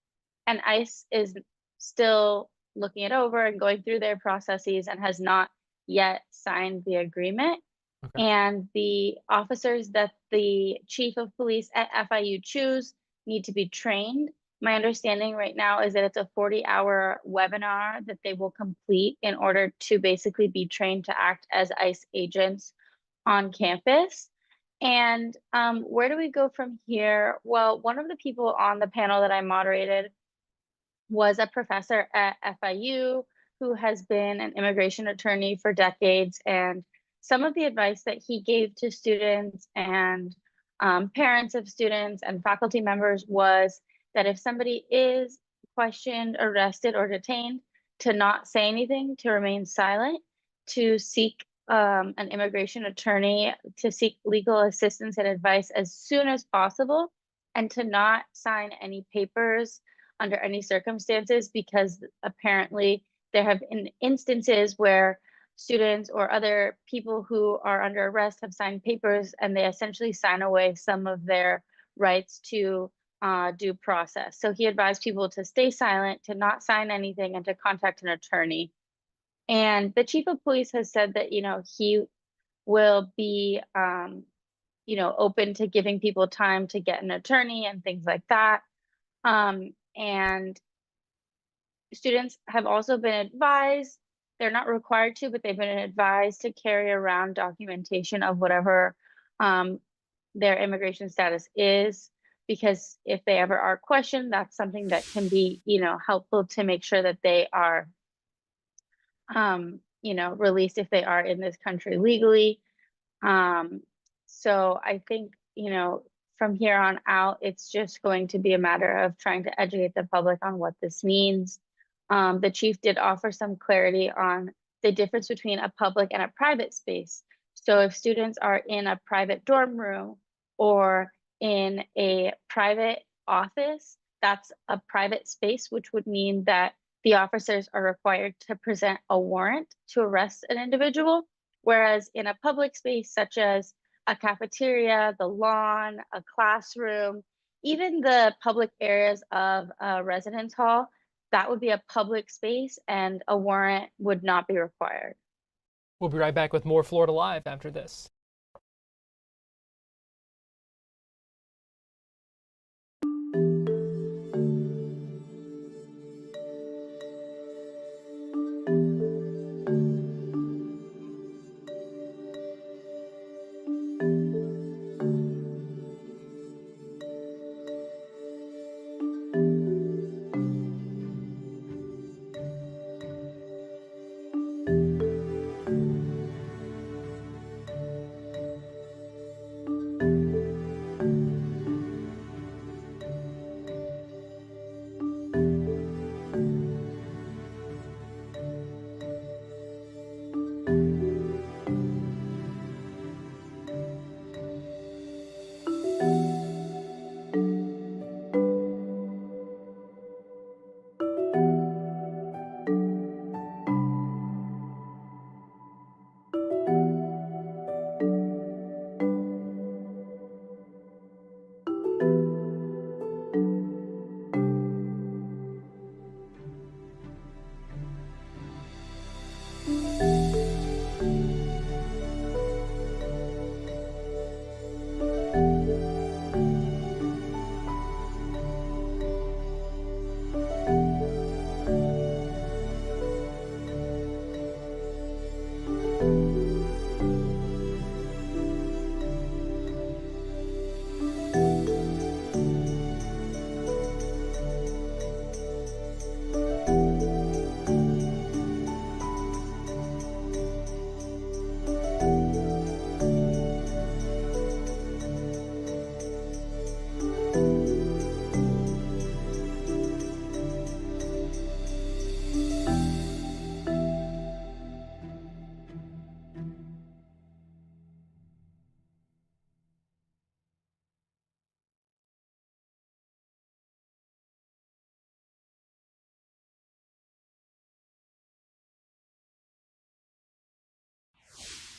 Speaker 10: And ICE is still looking it over and going through their processes and has not yet signed the agreement.
Speaker 4: Okay.
Speaker 10: And the officers that the chief of police at FIU choose need to be trained. My understanding right now is that it's a 40-hour webinar that they will complete in order to basically be trained to act as ICE agents on campus. And where do we go from here? Well, one of the people on the panel that I moderated was a professor at FIU who has been an immigration attorney for decades. And some of the advice that he gave to students and parents of students and faculty members was that if somebody is questioned, arrested, or detained, to not say anything, to remain silent, to seek an immigration attorney, to seek legal assistance and advice as soon as possible, and to not sign any papers under any circumstances, because apparently there have been instances where students or other people who are under arrest have signed papers and they essentially sign away some of their rights to due process. So he advised people to stay silent, to not sign anything, and to contact an attorney. And the chief of police has said that, you know, he will be, you know, open to giving people time to get an attorney and things like that. And students have also been advised, they're not required to, but they've been advised to carry around documentation of whatever their immigration status is, because if they ever are questioned, that's something that can be, you know, helpful to make sure that they are, you know, released if they are in this country legally. So I think, you know, from here on out, it's just going to be a matter of trying to educate the public on what this means. The chief did offer some clarity on the difference between a public and a private space. So if students are in a private dorm room or in a private office, that's a private space, which would mean that the officers are required to present a warrant to arrest an individual. Whereas in a public space, such as a cafeteria, the lawn, a classroom, even the public areas of a residence hall, that would be a public space and a warrant would not be required.
Speaker 4: We'll be right back with more Florida Live after this.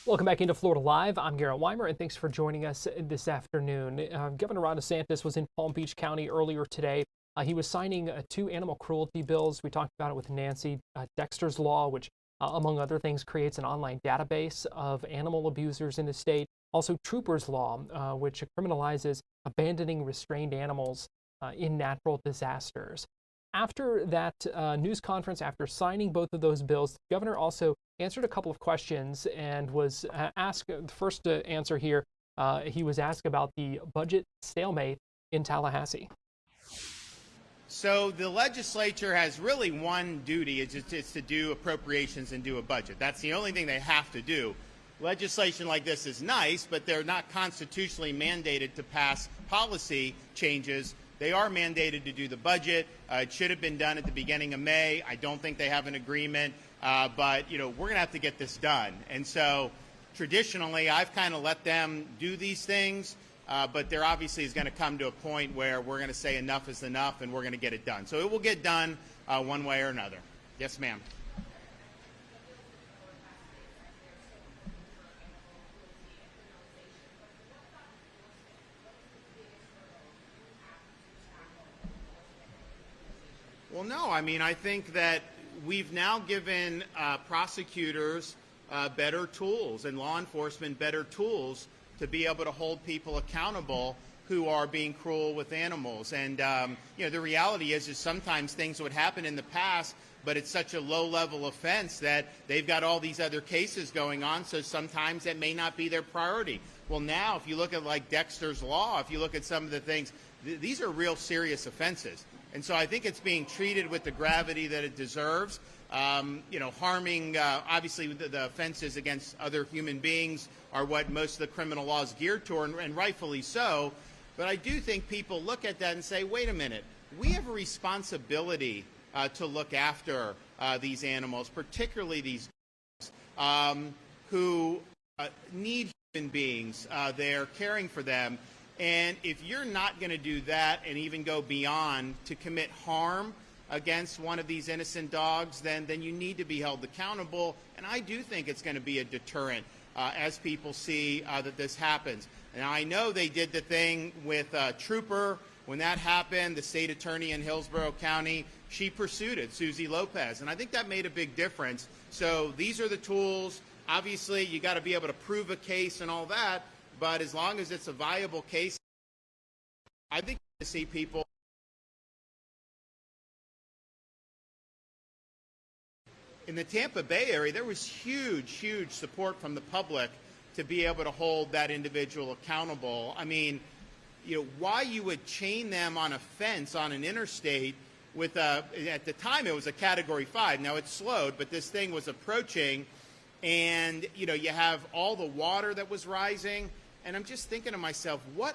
Speaker 4: Welcome back into Florida Live. I'm Garrett Wymer, and thanks for joining us this afternoon. Governor Ron DeSantis was in Palm Beach County earlier today. He was signing 2 animal cruelty bills. We talked about it with Nancy. Dexter's Law, which, among other things, creates an online database of animal abusers in the state. Also, Trooper's Law, which criminalizes abandoning restrained animals in natural disasters. After that news conference, after signing both of those bills, the governor also answered a couple of questions and was asked, the first answer here, he was asked about the budget stalemate in Tallahassee.
Speaker 11: So the legislature has really one duty, it's to do appropriations and do a budget. That's the only thing they have to do. Legislation like this is nice, but they're not constitutionally mandated to pass policy changes. They are mandated to do the budget. It should have been done at the beginning of May. I don't think they have an agreement, but we're going to have to get this done. And so traditionally, I've kind of let them do these things, but there obviously is going to come to a point where we're going to say enough is enough and we're going to get it done. So it will get done one way or another. Yes, ma'am. Well, no. I mean, I think that we've now given prosecutors better tools and law enforcement better tools to be able to hold people accountable who are being cruel with animals. And, the reality is sometimes things would happen in the past, but it's such a low-level offense that they've got all these other cases going on, so sometimes that may not be their priority. Well, now, if you look at, like, Dexter's Law, if you look at some of the things, these are real serious offenses. And so I think it's being treated with the gravity that it deserves. Harming, obviously, the offenses against other human beings are what most of the criminal law is geared toward, and rightfully so. But I do think people look at that and say, wait a minute, we have a responsibility to look after these animals, particularly these dogs, who need human beings. They're caring for them. And if you're not going to do that and even go beyond to commit harm against one of these innocent dogs, then you need to be held accountable. And I do think it's going to be a deterrent as people see that this happens. And I know they did the thing with Trooper. When that happened, the state attorney in Hillsborough County, she pursued it, Susie Lopez. And I think that made a big difference. So these are the tools. Obviously, you got to be able to prove a case and all that. But as long as it's a viable case, I think to see people in the Tampa Bay area, there was huge support from the public to be able to hold that individual accountable. I mean, why you would chain them on a fence on an interstate with at the time it was a Category 5. Now it's slowed, but this thing was approaching, and you have all the water that was rising. And I'm just thinking to myself, what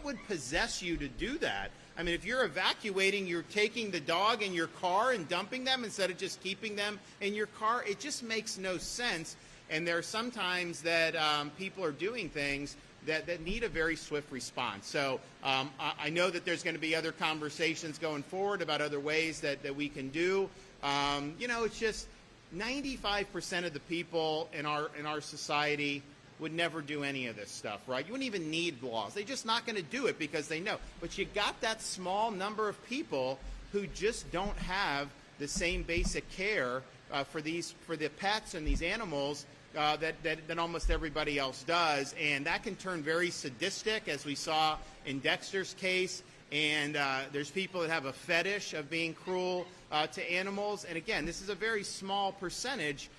Speaker 11: would possess you to do that? I mean, if you're evacuating, you're taking the dog in your car and dumping them instead of just keeping them in your car. It just makes no sense. And there are sometimes that people are doing things that need a very swift response. So I know that there's going to be other conversations going forward about other ways that we can do. It's just 95% of the people in our society would never do any of this stuff, right? You wouldn't even need laws. They're just not going to do it because they know. But you got that small number of people who just don't have the same basic care for the pets and these animals that almost everybody else does. And that can turn very sadistic, as we saw in Dexter's case. And there's people that have a fetish of being cruel to animals. And again, this is a very small percentage,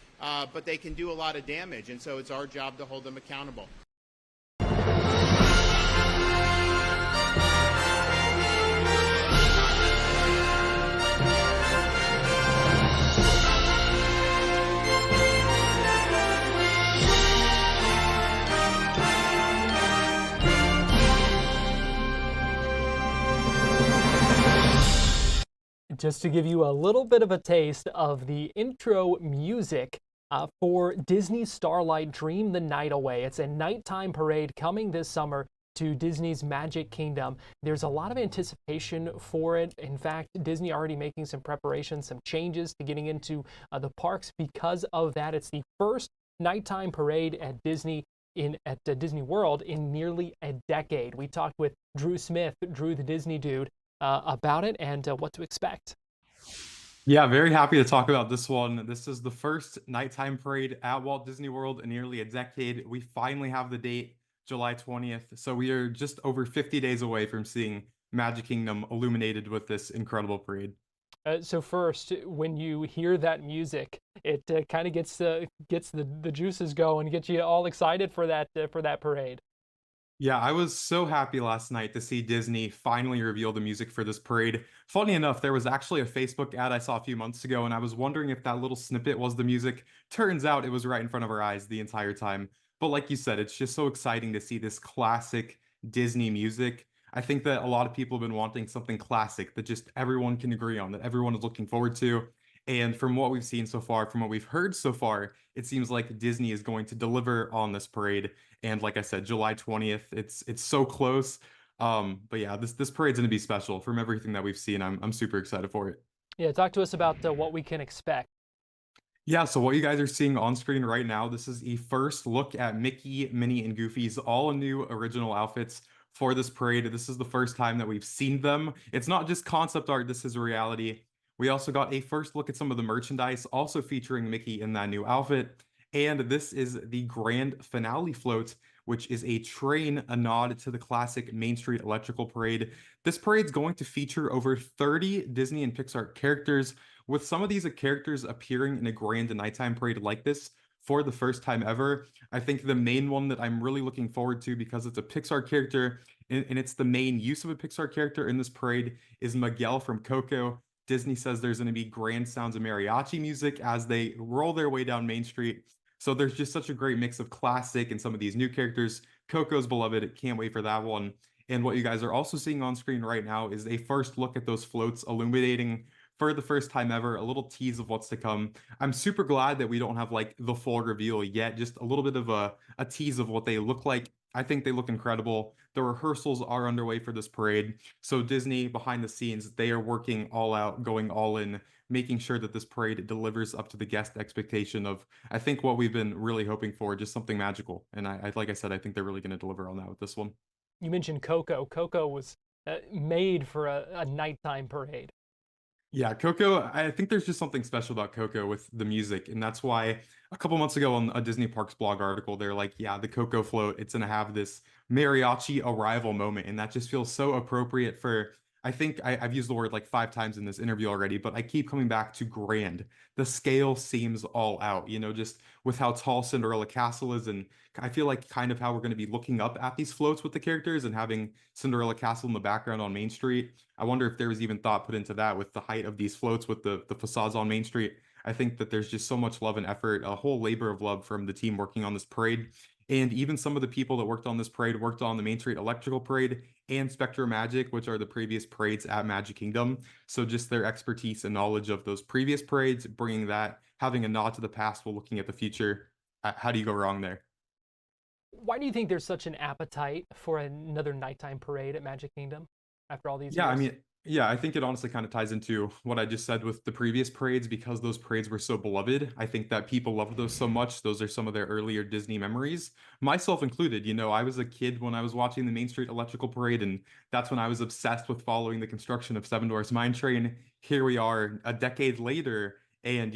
Speaker 11: but they can do a lot of damage. And so it's our job to hold them accountable.
Speaker 4: Just to give you a little bit of a taste of the intro music for Disney's Starlight Dream the Night Away. It's a nighttime parade coming this summer to Disney's Magic Kingdom. There's a lot of anticipation for it. In fact, Disney already making some preparations, some changes to getting into the parks because of that. It's the first nighttime parade at Disney Disney World in nearly a decade. We talked with Drew Smith, Drew the Disney Dude, about it and what to expect.
Speaker 12: Yeah, very happy to talk about this one. This is the first nighttime parade at Walt Disney World in nearly a decade. We finally have the date, July 20th. So we are just over 50 days away from seeing Magic Kingdom illuminated with this incredible parade.
Speaker 4: So first, when you hear that music, it kind of gets the juices going, gets you all excited for that parade.
Speaker 12: Yeah, I was so happy last night to see Disney finally reveal the music for this parade. Funny enough, there was actually a Facebook ad I saw a few months ago, and I was wondering if that little snippet was the music. Turns out it was right in front of our eyes the entire time. But like you said, it's just so exciting to see this classic Disney music. I think that a lot of people have been wanting something classic that just everyone can agree on, that everyone is looking forward to. And from what we've seen so far, from what we've heard so far, it seems like Disney is going to deliver on this parade. And like I said, July 20th, it's so close. But yeah, this parade's going to be special from everything that we've seen. I'm super excited for it.
Speaker 4: Yeah, talk to us about what we can expect.
Speaker 12: Yeah, so what you guys are seeing on screen right now, this is a first look at Mickey, Minnie, and Goofy's all new original outfits for this parade. This is the first time that we've seen them. It's not just concept art, this is reality. We also got a first look at some of the merchandise, also featuring Mickey in that new outfit. And this is the grand finale float, which is a train, a nod to the classic Main Street Electrical Parade. This parade's going to feature over 30 Disney and Pixar characters, with some of these characters appearing in a grand nighttime parade like this for the first time ever. I think the main one that I'm really looking forward to, because it's a Pixar character and it's the main use of a Pixar character in this parade, is Miguel from Coco. Disney says there's going to be grand sounds of mariachi music as they roll their way down Main Street. So there's just such a great mix of classic and some of these new characters. Coco's beloved. Can't wait for that one. And what you guys are also seeing on screen right now is a first look at those floats illuminating for the first time ever, a little tease of what's to come. I'm super glad that we don't have like the full reveal yet, just a little bit of a tease of what they look like. I think they look incredible. The rehearsals are underway for this parade. So Disney, behind the scenes, they are working all out, going all in, making sure that this parade delivers up to the guest expectation of, I think, what we've been really hoping for, just something magical. And I like I said, I think they're really going to deliver on that with this one.
Speaker 4: You mentioned Coco. Coco was made for a nighttime parade.
Speaker 12: Yeah, Coco, I think there's just something special about Coco with the music. And that's why a couple months ago on a Disney Parks blog article, they're like, yeah, the Coco float, it's going to have this mariachi arrival moment. And that just feels so appropriate for, I think I've used the word like 5 times in this interview already, but I keep coming back to grand. The scale seems all out, just with how tall Cinderella Castle is. And I feel like kind of how we're going to be looking up at these floats with the characters and having Cinderella Castle in the background on Main Street. I wonder if there was even thought put into that with the height of these floats with the facades on Main Street. I think that there's just so much love and effort, a whole labor of love from the team working on this parade. And even some of the people that worked on this parade worked on the Main Street Electrical Parade and Spectrum Magic, which are the previous parades at Magic Kingdom. So just their expertise and knowledge of those previous parades, bringing that, having a nod to the past while looking at the future. How do you go wrong there?
Speaker 4: Why do you think there's such an appetite for another nighttime parade at Magic Kingdom after all these years?
Speaker 12: I mean, I think it honestly kind of ties into what I just said with the previous parades, because those parades were so beloved. I think that people loved those so much. Those are some of their earlier Disney memories, myself included. I was a kid when I was watching the Main Street Electrical Parade, and that's when I was obsessed with following the construction of Seven Dwarfs Mine Train. Here we are a decade later, and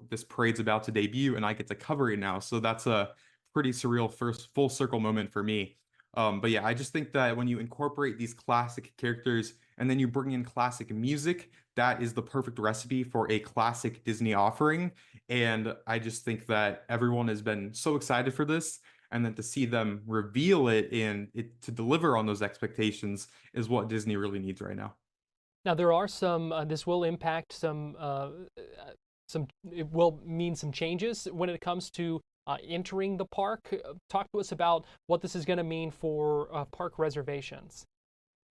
Speaker 12: this parade's about to debut, and I get to cover it now. So that's a pretty surreal first full circle moment for me. But yeah, I just think that when you incorporate these classic characters and then you bring in classic music, that is the perfect recipe for a classic Disney offering. And I just think that everyone has been so excited for this. And then to see them reveal it and it to deliver on those expectations is what Disney really needs right now.
Speaker 4: Now, there are some, this will impact it will mean some changes when it comes to entering the park. Talk to us about what this is going to mean for park reservations.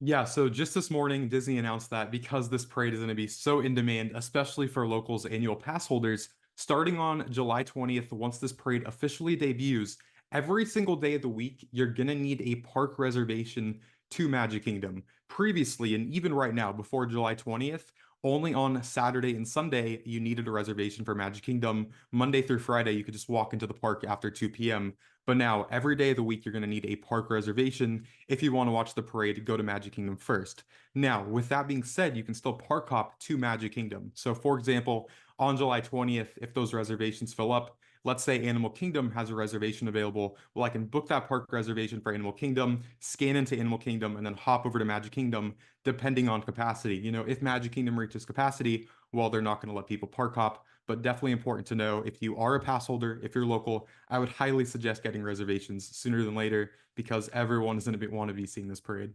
Speaker 12: Yeah, so just this morning, Disney announced that because this parade is going to be so in demand, especially for locals annual pass holders, starting on July 20th, once this parade officially debuts, every single day of the week, you're going to need a park reservation to Magic Kingdom. Previously, and even right now, before July 20th, only on Saturday and Sunday, you needed a reservation for Magic Kingdom. Monday through Friday, you could just walk into the park after 2 p.m. But now, every day of the week, you're going to need a park reservation. If you want to watch the parade, go to Magic Kingdom first. Now, with that being said, you can still park hop to Magic Kingdom. So, for example, on July 20th, if those reservations fill up, let's say Animal Kingdom has a reservation available. Well, I can book that park reservation for Animal Kingdom, scan into Animal Kingdom, and then hop over to Magic Kingdom, depending on capacity. You know, if Magic Kingdom reaches capacity, well, they're not going to let people park hop. But definitely important to know, if you are a pass holder, if you're local, I would highly suggest getting reservations sooner than later, because everyone is going to want to be seeing this parade.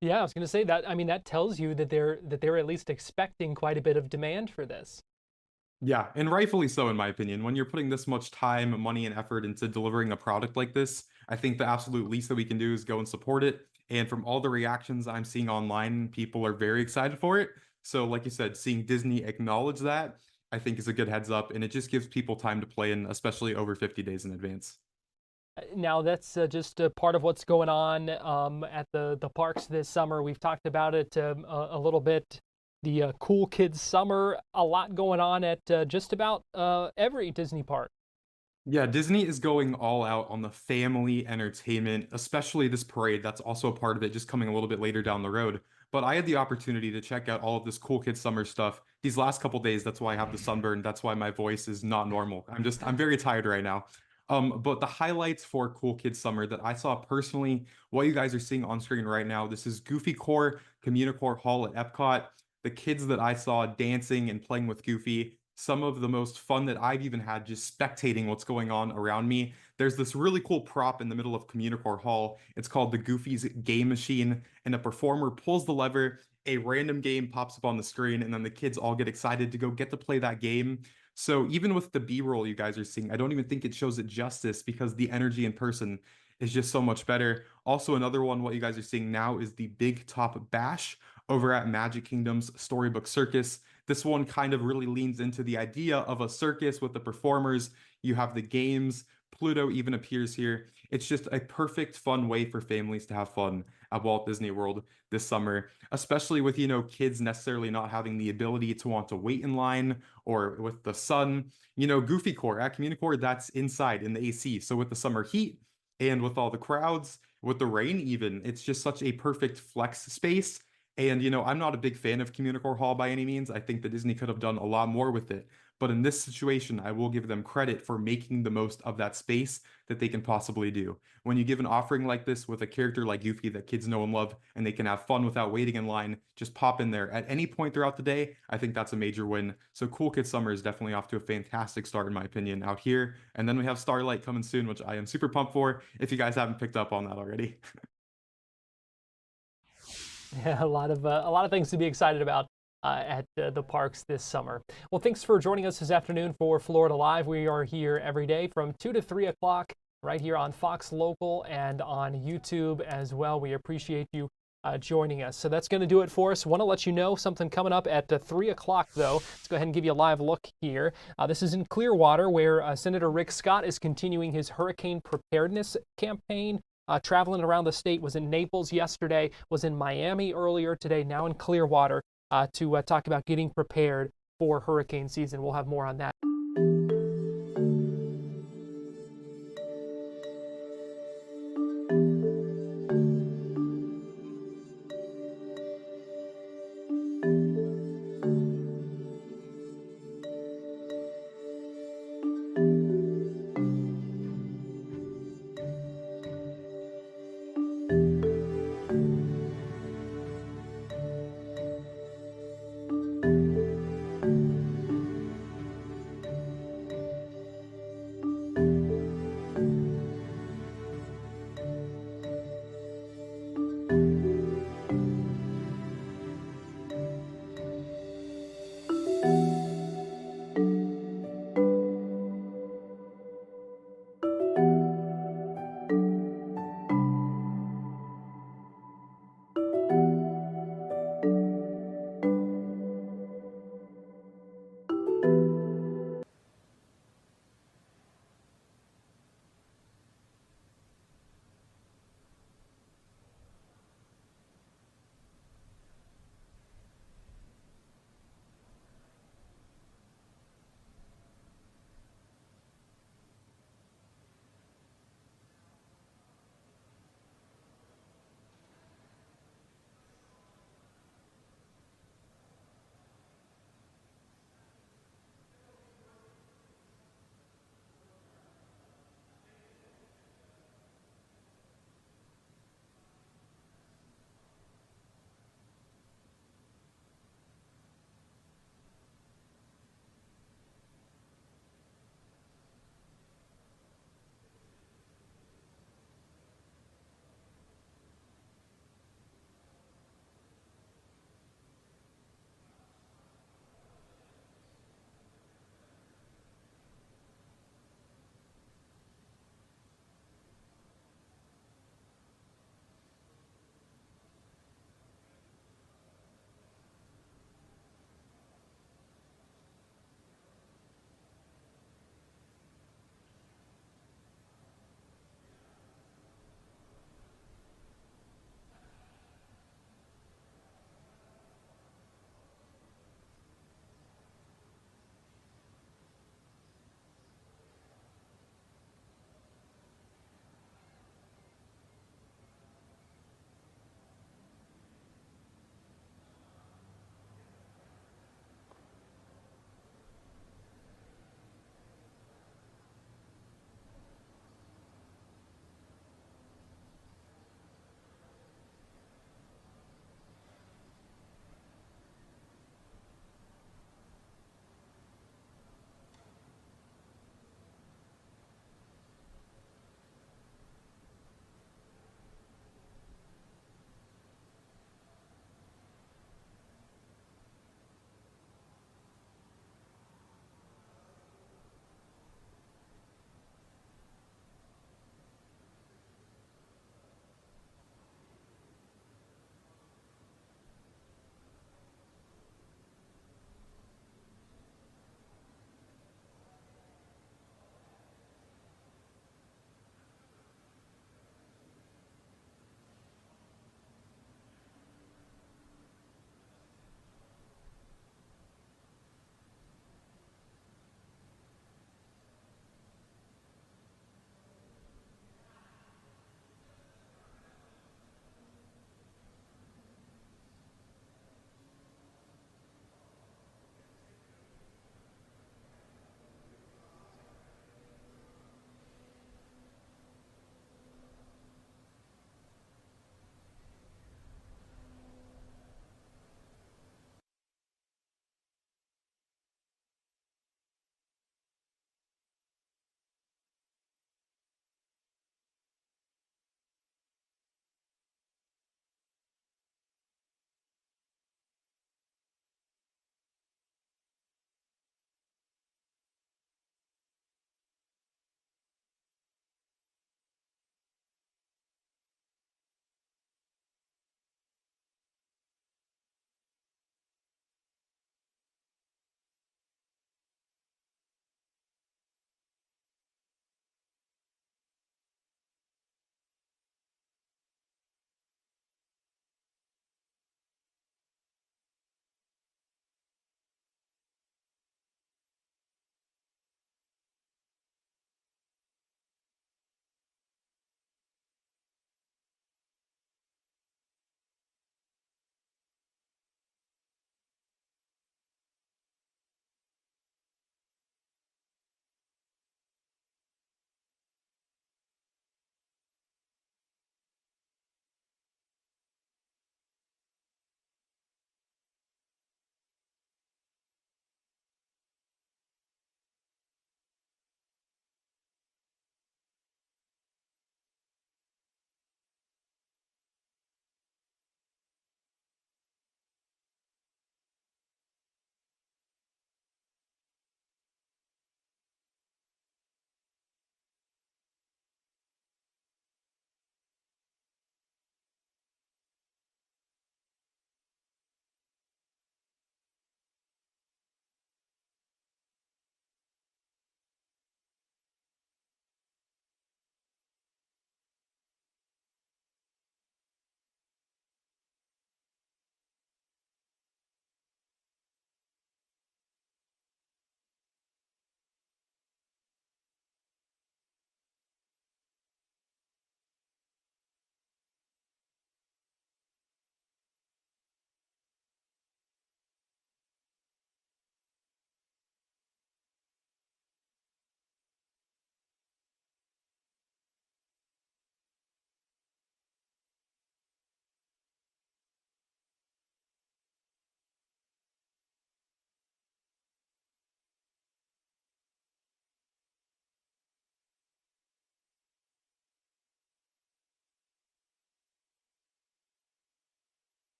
Speaker 4: Yeah, I was going to say that. I mean, that tells you that they're at least expecting quite a bit of demand for this.
Speaker 12: Yeah, and rightfully so, in my opinion. When you're putting this much time, money, and effort into delivering a product like this, I think the absolute least that we can do is go and support it. And from all the reactions I'm seeing online, people are very excited for it. So, like you said, seeing Disney acknowledge that, I think is a good heads up, and it just gives people time to play in, especially over 50 days in advance.
Speaker 4: Now, that's just a part of what's going on at the parks this summer. We've talked about it a little bit. The Cool Kids Summer, a lot going on at just about every Disney park.
Speaker 12: Yeah, Disney is going all out on the family entertainment, especially this parade. That's also a part of it, just coming a little bit later down the road. But I had the opportunity to check out all of this Cool Kids Summer stuff these last couple days. That's why I have the sunburn. That's why my voice is not normal. I'm very tired right now. But the highlights for Cool Kids Summer that I saw personally, what you guys are seeing on screen right now, this is Goofy Core Communicore Hall at Epcot. The kids that I saw dancing and playing with Goofy, some of the most fun that I've even had just spectating what's going on around me. There's this really cool prop in the middle of Communicore Hall. It's called the Goofy's Game Machine, and a performer pulls the lever, a random game pops up on the screen, and then the kids all get excited to go get to play that game. So even with the B-roll you guys are seeing, I don't even think it shows it justice, because the energy in person is just so much better. Also, another one, what you guys are seeing now is the Big Top Bash over at Magic Kingdom's Storybook Circus. This one kind of really leans into the idea of a circus with the performers. You have the games. Pluto even appears here. It's just a perfect, fun way for families to have fun at Walt Disney World this summer, especially with, kids necessarily not having the ability to want to wait in line, or with the sun. Goofy Core at Communicore, that's inside in the AC. So with the summer heat and with all the crowds, with the rain even, it's just such a perfect flex space. And, I'm not a big fan of Communicore Hall by any means. I think that Disney could have done a lot more with it. But in this situation, I will give them credit for making the most of that space that they can possibly do. When you give an offering like this with a character like Goofy that kids know and love, and they can have fun without waiting in line, just pop in there at any point throughout the day, I think that's a major win. So Cool Kids Summer is definitely off to a fantastic start, in my opinion, out here. And then we have Starlight coming soon, which I am super pumped for, if you guys haven't picked up on that already.
Speaker 4: Yeah, a lot of things to be excited about at the parks this summer. Well, thanks for joining us this afternoon for Florida Live. We are here every day from 2 to 3 o'clock right here on Fox Local and on YouTube as well. We appreciate you joining us. So that's going to do it for us. Want to let you know something coming up at 3 o'clock, though. Let's go ahead and give you a live look here. This is in Clearwater, where Senator Rick Scott is continuing his hurricane preparedness campaign. Traveling around the state, was in Naples yesterday, was in Miami earlier today, now in Clearwater to talk about getting prepared for hurricane season. We'll have more on that.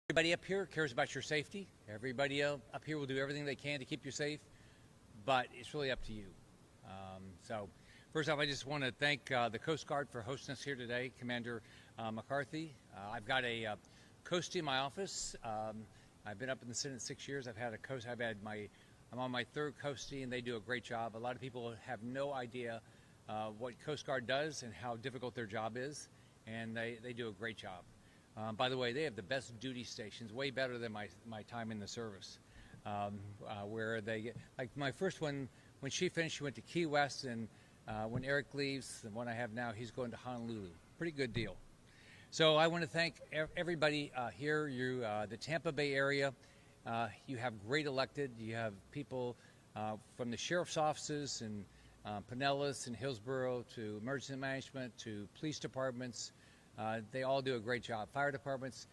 Speaker 13: Everybody up here cares about your safety. Everybody up here will do everything they can to keep you safe, but it's really up to you. So first off, I just want to thank the Coast Guard for hosting us here today, Commander McCarthy. I've got a coastie in my office. I've been up in the Senate 6 years. I'm on my third coastie, and they do a great job. A lot of people have no idea what Coast Guard does and how difficult their job is, and they do a great job. By the way, they have the best duty stations, way better than my time in the service, where they get, like my first one, when she finished, she went to Key West, and when Eric leaves, the one I have now, he's going to Honolulu. Pretty good deal. So I want to thank everybody here, the Tampa Bay area. You have great elected. You have people from the sheriff's offices and Pinellas and Hillsborough to emergency management to police departments. They all do a great job. Fire departments,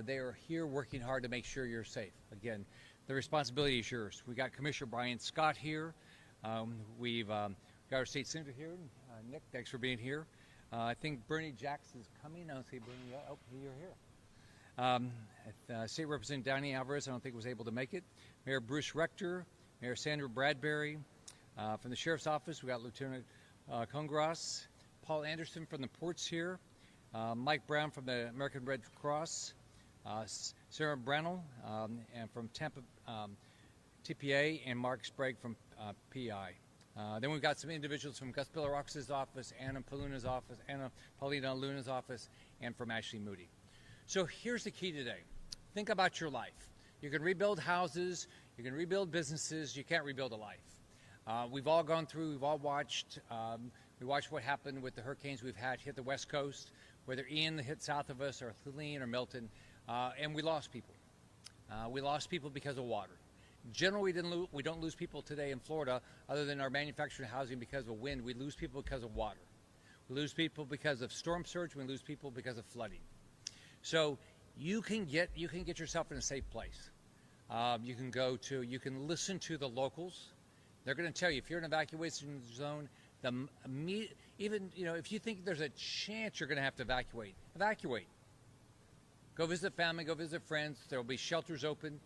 Speaker 13: they are here working hard to make sure you're safe. Again, the responsibility is yours. We got Commissioner Brian Scott here. We've got our state senator here. Nick, thanks for being here. I think Bernie Jackson's coming. I don't see Bernie yet. Oh, you're here. State Representative Danny Alvarez, I don't think was able to make it. Mayor Bruce Rector, Mayor Sandra Bradbury. From the Sheriff's Office, we got Lieutenant Congras, Paul Anderson from the ports here, Mike Brown from the American Red Cross, Sarah Brannell and from Tampa TPA, and Mark Sprague from PI. Then we've got some individuals from Gus Billarox's office, Anna Paulina Luna's office, and from Ashley Moody. So here's the key today. Think about your life. You can rebuild houses, you can rebuild businesses, you can't rebuild a life. We've all gone through, we've all watched, we watched what happened with the hurricanes we've had hit the West Coast, whether Ian hit south of us or Helene or Milton, and we lost people. We lost people because of water. Generally, we don't lose people today in Florida other than our manufactured housing because of wind. We lose people because of water. We lose people because of storm surge. We lose people because of flooding. So you can get yourself in a safe place. You can listen to the locals. They're going to tell you if you're in an evacuation zone, even if you think there's a chance you're going to have to evacuate, evacuate. Go visit family, go visit friends. There will be shelters open.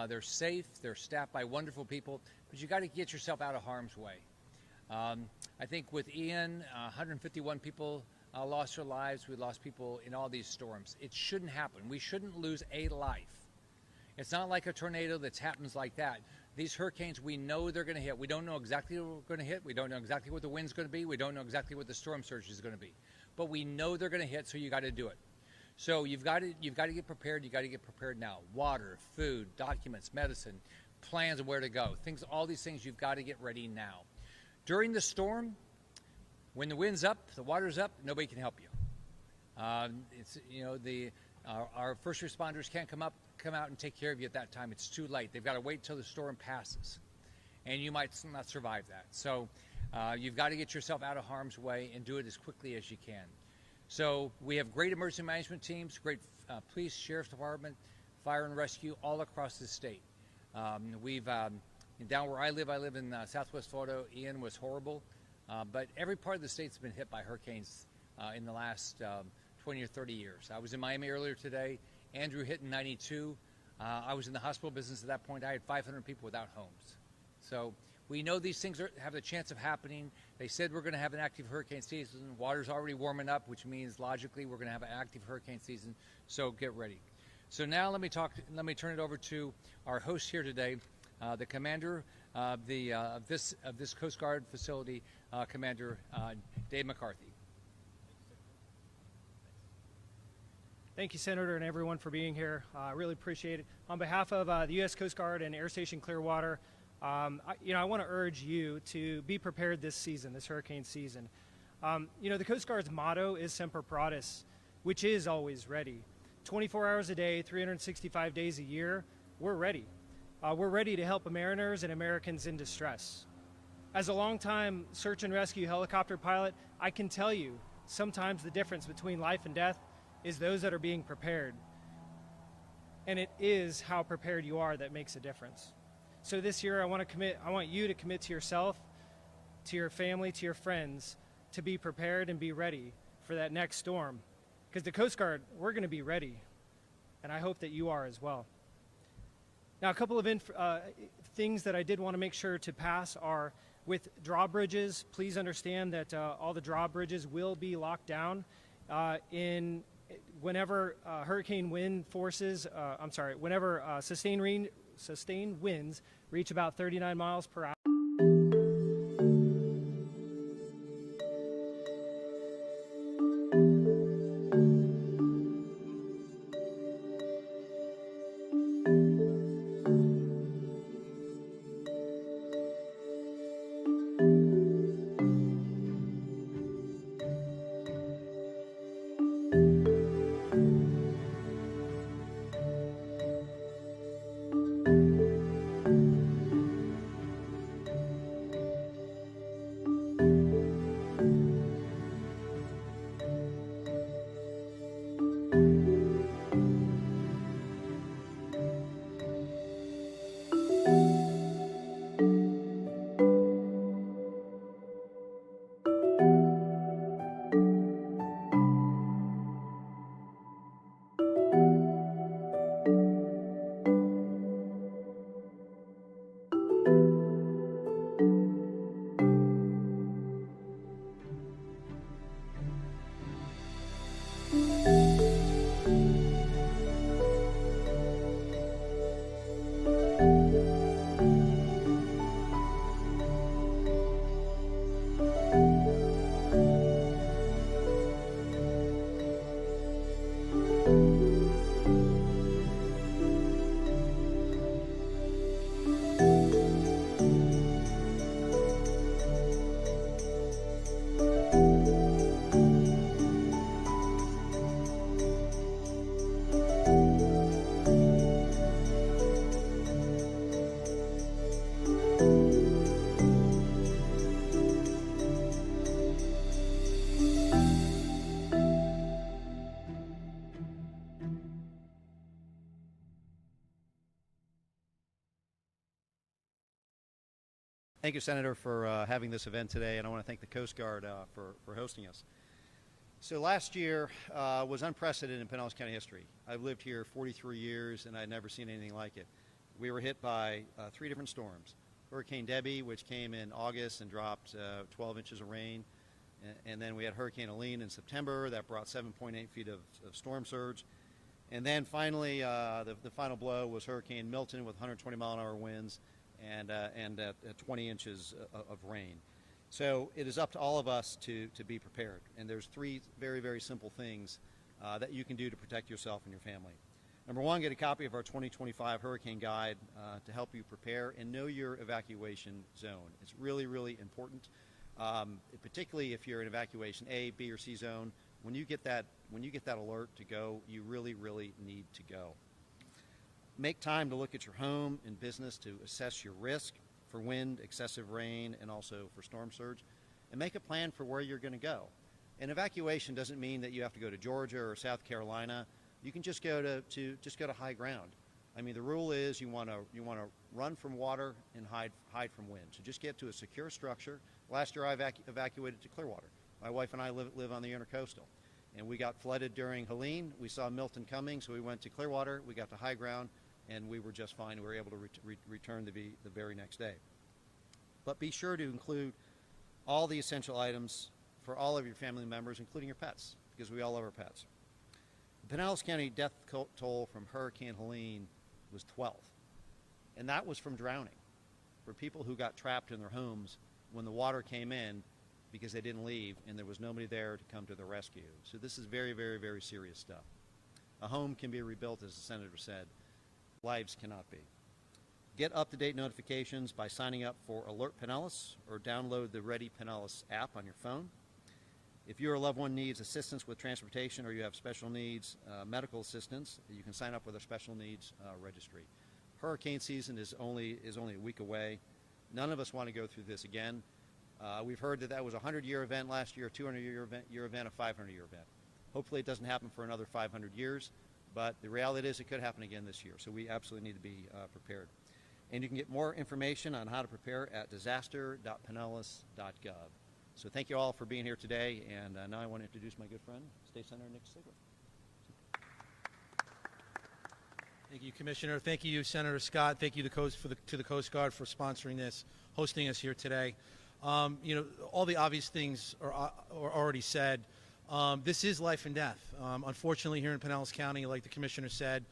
Speaker 13: They're safe. They're staffed by wonderful people, but you got to get yourself out of harm's way. I think with Ian, 151 people lost their lives. We lost people in all these storms. It shouldn't happen. We shouldn't lose a life. It's not like a tornado that happens like that. These hurricanes, we know they're going to hit. We don't know exactly what we're going to hit. We don't know exactly what the wind's going to be. We don't know exactly what the storm surge is going to be. But we know they're going to hit, so you got to do it. So you've got to get prepared. You got to get prepared now. Water, food, documents, medicine, plans of where to go. All these things you've got to get ready now. During the storm, when the wind's up, the water's up, nobody can help you. Our first responders can't come out and take care of you at that time. It's too late. They've got to wait till the storm passes, and you might not survive that. So you've got to get yourself out of harm's way and do it as quickly as you can. So we have great emergency management teams, great police, sheriff's department, fire and rescue all across the state. Down where I live in Southwest Florida. Ian was horrible, but every part of the state's been hit by hurricanes in the last 20 or 30 years. I was in Miami earlier today. Andrew hit in 92. I was in the hospital business at that point. I had 500 people without homes. So we know these things have the chance of happening. They said we're going to have an active hurricane season. Water's already warming up, which means logically we're going to have an active hurricane season. So get ready. So now let me turn it over to our host here today, the commander of this Coast Guard facility, Commander Dave McCarthy.
Speaker 14: Thank you, Senator, and everyone for being here. I really appreciate it. On behalf of the U.S. Coast Guard and Air Station Clearwater, I want to urge you to be prepared this season, this hurricane season. The Coast Guard's motto is Semper Paratus, which is always ready. 24 hours a day, 365 days a year, we're ready. We're ready to help mariners and Americans in distress. As a longtime search and rescue helicopter pilot, I can tell you sometimes the difference between life and death is those that are being prepared. And it is how prepared you are that makes a difference. So this year I want you to commit to yourself, to your family, to your friends, to be prepared and be ready for that next storm. Because the Coast Guard, we're going to be ready. and I hope that you are as well. Now, a couple of things that I did want to make sure to pass are with drawbridges. Please understand that all the drawbridges will be locked down whenever hurricane wind forces, whenever sustained winds reach about 39 miles per hour.
Speaker 15: Thank you, Senator, for having this event today, and I want to thank the Coast Guard for hosting us. So last year was unprecedented in Pinellas County history. I've lived here 43 years, and I'd never seen anything like it. We were hit by 3 different storms. Hurricane Debbie, which came in August and dropped 12 inches of rain, and then we had Hurricane Helene in September that brought 7.8 feet of storm surge. And then finally, the final blow was Hurricane Milton with 120-mile-an-hour winds and 20 inches of rain. So it is up to all of us to be prepared. And there's 3 very, very simple things that you can do to protect yourself and your family. Number 1, get a copy of our 2025 Hurricane Guide to help you prepare and know your evacuation zone. It's really, really important, particularly if you're in evacuation A, B, or C zone. When you get that alert to go, you really, really need to go. Make time to look at your home and business to assess your risk for wind, excessive rain, and also for storm surge, and make a plan for where you're going to go. An evacuation doesn't mean that you have to go to Georgia or South Carolina. You can just go to high ground. I mean, the rule is you want to run from water and hide from wind. So just get to a secure structure. Last year I evacuated to Clearwater. My wife and I live on the intercoastal, and we got flooded during Helene. We saw Milton coming, so we went to Clearwater. We got to high ground, and we were just fine. We were able to return the very next day. But be sure to include all the essential items for all of your family members, including your pets, because we all love our pets. The Pinellas County death toll from Hurricane Helene was 12, and that was from drowning, for people who got trapped in their homes when the water came in because they didn't leave and there was nobody there to come to the rescue. So this is very, very, very serious stuff. A home can be rebuilt, as the Senator said. Lives cannot be. Get up-to-date notifications by signing up for Alert Pinellas or download the Ready Pinellas app on your phone. If your loved one needs assistance with transportation or you have special needs, medical assistance, you can sign up with our special needs registry. Hurricane season is only a week away. None of us want to go through this again. We've heard that was a 100-year event last year, a 200-year event, a 500-year event. Hopefully it doesn't happen for another 500 years, but the reality is it could happen again this year, so we absolutely need to be prepared. And you can get more information on how to prepare at disaster.pinellas.gov. So thank you all for being here today, and now I want to introduce my good friend, State Senator Nick Sigler.
Speaker 16: Thank you, Commissioner. Thank you, Senator Scott. Thank you to the Coast Guard for sponsoring this, hosting us here today. You know, all the obvious things are already said. This is life and death. Unfortunately, here in Pinellas County, like the Commissioner said,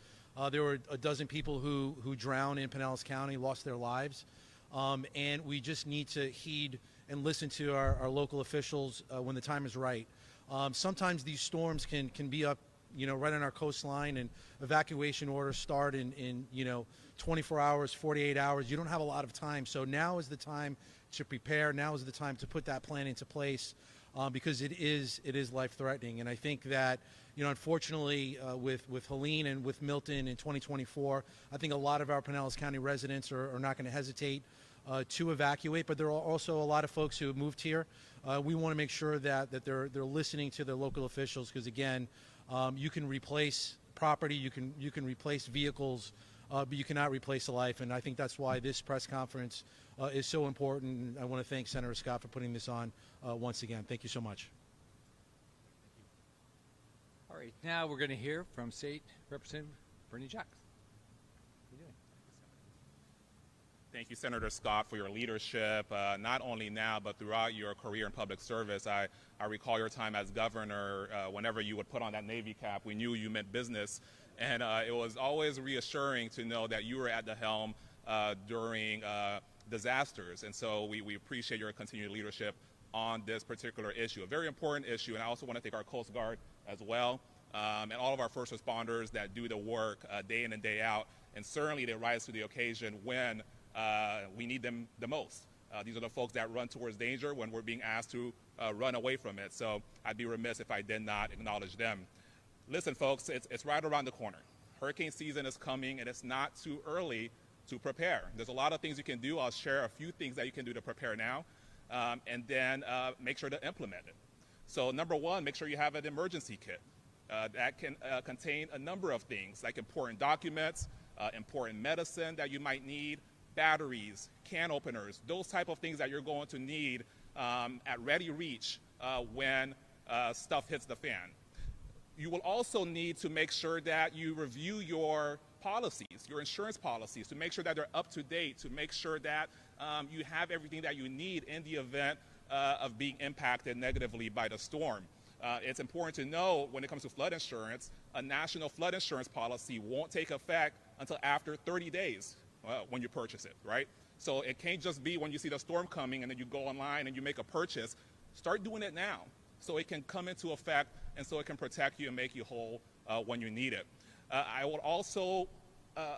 Speaker 16: there were a dozen people who drowned in Pinellas County, lost their lives. And we just need to heed and listen to our local officials when the time is right. Sometimes these storms can be up, you know, right on our coastline, and evacuation orders start in you know, 24 hours, 48 hours. You don't have a lot of time. So now is the time to prepare. Now is the time to put that plan into place, because it is life-threatening. And I think that, you know, unfortunately, with Helene and with Milton in 2024, I think a lot of our Pinellas County residents are not going to hesitate to evacuate. But there are also a lot of folks who have moved here. We want to make sure that they're listening to their local officials, because again, you can replace property, you can replace vehicles, but you cannot replace a life. And I think that's why this press conference is so important. I want to thank Senator Scott for putting this on once again. Thank you so much.
Speaker 13: All right, now we're going to hear from State Representative Bernie Jacks.
Speaker 17: Thank you, Senator Scott, for your leadership, not only now, but throughout your career in public service. I recall your time as governor. Whenever you would put on that Navy cap, we knew you meant business. And it was always reassuring to know that you were at the helm during disasters. And so we appreciate your continued leadership on this particular issue, a very important issue. And I also want to thank our Coast Guard as well, and all of our first responders that do the work day in and day out. And certainly they rise to the occasion when we need them the most. These are the folks that run towards danger when we're being asked to run away from it. So I'd be remiss if I did not acknowledge them. Listen, folks, it's right around the corner. Hurricane season is coming, and it's not too early to prepare. There's a lot of things you can do. I'll share a few things that you can do to prepare now, and then make sure to implement it. So number one, make sure you have an emergency kit that can contain a number of things, like important documents, important medicine that you might need, batteries, can openers, those type of things that you're going to need at ready reach when stuff hits the fan. You will also need to make sure that you review your policies, your insurance policies, to make sure that they're up to date, to make sure that you have everything that you need in the event of being impacted negatively by the storm. It's important to know when it comes to flood insurance, a national flood insurance policy won't take effect until after 30 days when you purchase it, right? So it can't just be when you see the storm coming and then you go online and you make a purchase. Start doing it now so it can come into effect and so it can protect you and make you whole when you need it. I will also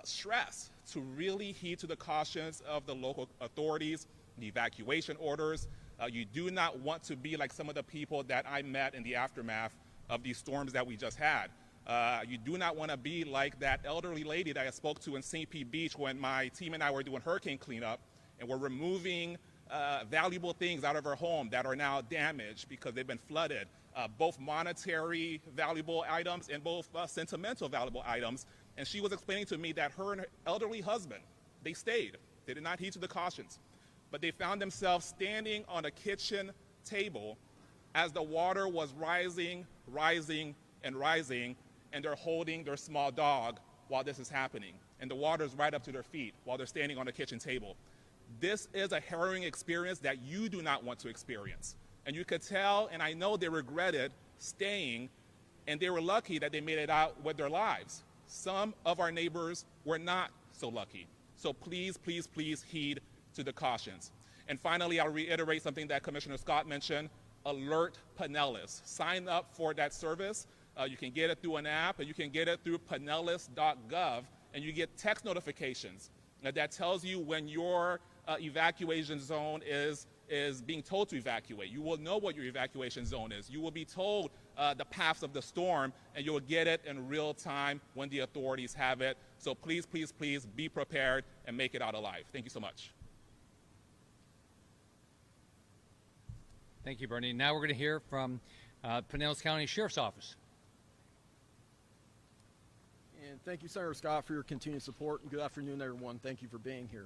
Speaker 17: stress to really heed to the cautions of the local authorities, the evacuation orders. You do not want to be like some of the people that I met in the aftermath of these storms that we just had. You do not want to be like that elderly lady that I spoke to in St. Pete Beach when my team and I were doing hurricane cleanup, and we're removing valuable things out of her home that are now damaged because they've been flooded, both monetary valuable items and both sentimental valuable items. And she was explaining to me that her and her elderly husband, they stayed. They did not heed to the cautions, but they found themselves standing on a kitchen table as the water was rising, and rising, and they're holding their small dog while this is happening. And the water is right up to their feet while they're standing on a kitchen table. This is a harrowing experience that you do not want to experience. And you could tell, and I know they regretted staying, and they were lucky that they made it out with their lives. Some of our neighbors were not so lucky. So please, please, please heed to the cautions. And finally, I'll reiterate something that Commissioner Scott mentioned, Alert Pinellas. Sign up for that service. You can get it through an app, and you can get it through pinellas.gov, and you get text notifications that tells you when your evacuation zone is being told to evacuate. You will know what your evacuation zone is. You will be told the paths of the storm, and you will get it in real time when the authorities have it. So please, please, please be prepared and make it out alive. Thank you so much.
Speaker 13: Thank you, Bernie. Now we're going to hear from Pinellas County Sheriff's Office.
Speaker 18: And thank you, Senator Scott, for your continued support. And good afternoon, everyone. Thank you for being here.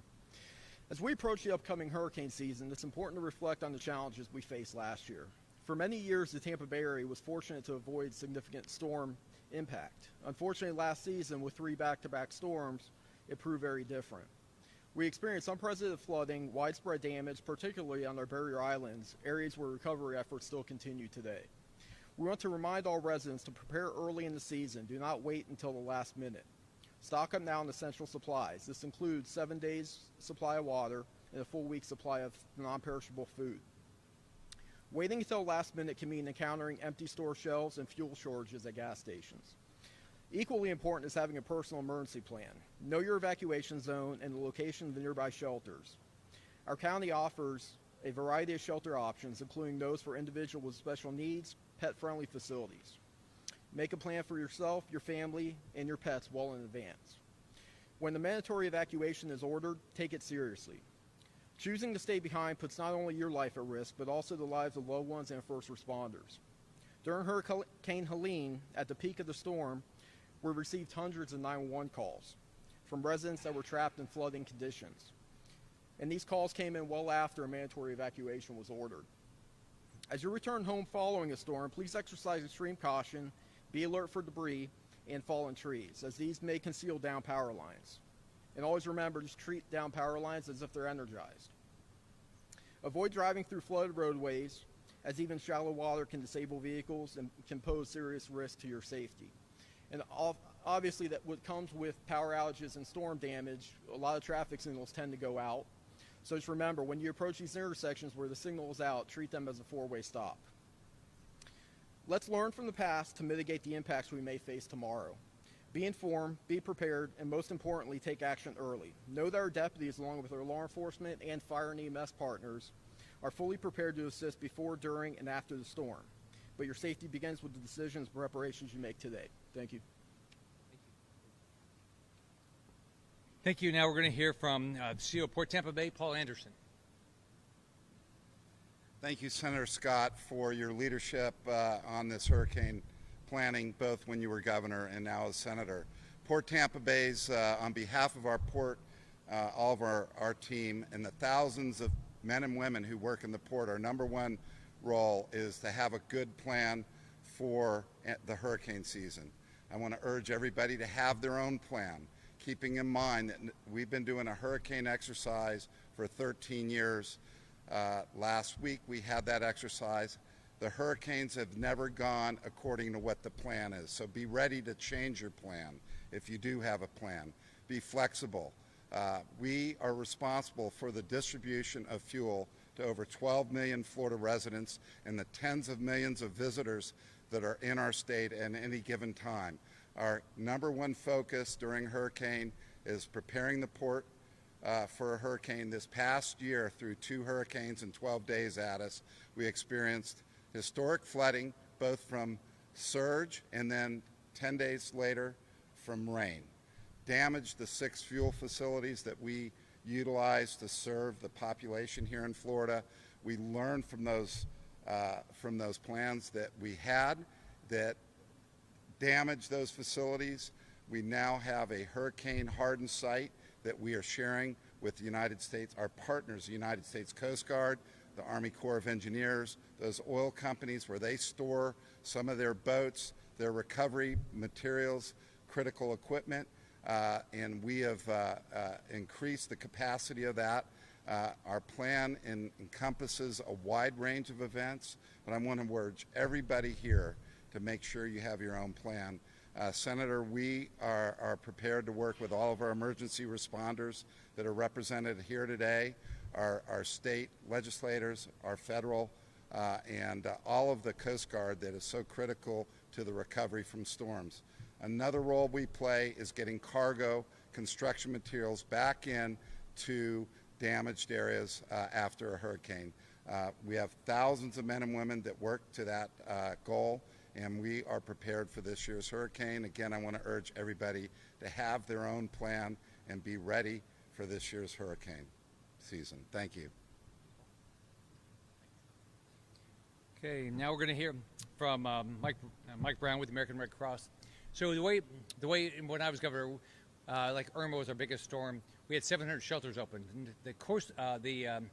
Speaker 18: As we approach the upcoming hurricane season, it's important to reflect on the challenges we faced last year. For many years, the Tampa Bay area was fortunate to avoid significant storm impact. Unfortunately, last season with 3 back-to-back storms, it proved very different. We experienced unprecedented flooding, widespread damage, particularly on our barrier islands, areas where recovery efforts still continue today. We want to remind all residents to prepare early in the season. Do not wait until the last minute. Stock up now on essential supplies. This includes 7 days supply of water and a full week supply of non-perishable food. Waiting until the last minute can mean encountering empty store shelves and fuel shortages at gas stations. Equally important is having a personal emergency plan. Know your evacuation zone and the location of the nearby shelters. Our county offers a variety of shelter options, including those for individuals with special needs, pet-friendly facilities. Make a plan for yourself, your family, and your pets well in advance. When the mandatory evacuation is ordered, take it seriously. Choosing to stay behind puts not only your life at risk, but also the lives of loved ones and first responders. During Hurricane Helene, at the peak of the storm, we received hundreds of 911 calls from residents that were trapped in flooding conditions. And these calls came in well after a mandatory evacuation was ordered. As you return home following a storm, please exercise extreme caution, be alert for debris and fallen trees, as these may conceal down power lines. And always remember to treat down power lines as if they're energized. Avoid driving through flooded roadways, as even shallow water can disable vehicles and can pose serious risk to your safety. And obviously that what comes with power outages and storm damage, a lot of traffic signals tend to go out. So just remember, when you approach these intersections where the signal is out, treat them as a 4-way stop. Let's learn from the past to mitigate the impacts we may face tomorrow. Be informed, be prepared, and most importantly, take action early. Know that our deputies, along with our law enforcement and fire and EMS partners, are fully prepared to assist before, during, and after the storm. But your safety begins with the decisions and preparations you make today. Thank you.
Speaker 13: Thank you. Now we're going to hear from the CEO of Port Tampa Bay, Paul Anderson.
Speaker 19: Thank you, Senator Scott, for your leadership on this hurricane planning, both when you were governor and now as senator. Port Tampa Bay's, on behalf of our port, all of our team, and the thousands of men and women who work in the port, our number one role is to have a good plan for the hurricane season. I want to urge everybody to have their own plan, keeping in mind that we've been doing a hurricane exercise for 13 years. Last week we had that exercise. The hurricanes have never gone according to what the plan is, so be ready to change your plan if you do have a plan. Be flexible. We are responsible for the distribution of fuel to over 12 million Florida residents and the tens of millions of visitors that are in our state at any given time. Our number one focus during hurricane is preparing the port for a hurricane. This past year, through 2 hurricanes and 12 days at us, we experienced historic flooding, both from surge and then 10 days later from rain. Damaged the 6 fuel facilities that we utilize to serve the population here in Florida. We learned from those plans that we had that damaged those facilities. We now have a hurricane-hardened site that we are sharing with the United States, our partners, the United States Coast Guard, the Army Corps of Engineers, those oil companies where they store some of their boats, their recovery materials, critical equipment, and we have increased the capacity of that. Our plan encompasses a wide range of events, but I want to urge everybody here to make sure you have your own plan. Senator, we are prepared to work with all of our emergency responders that are represented here today, our state legislators, our federal, and all of the Coast Guard that is so critical to the recovery from storms. Another role we play is getting cargo, construction materials back in to damaged areas after a hurricane. We have thousands of men and women that work to that goal, and we are prepared for this year's hurricane. Again, I want to urge everybody to have their own plan and be ready for this year's hurricane season. Thank you.
Speaker 13: Okay, now we're going to hear from Mike Brown with the American Red Cross. So the way when I was governor, like Irma was our biggest storm, we had 700 shelters open. The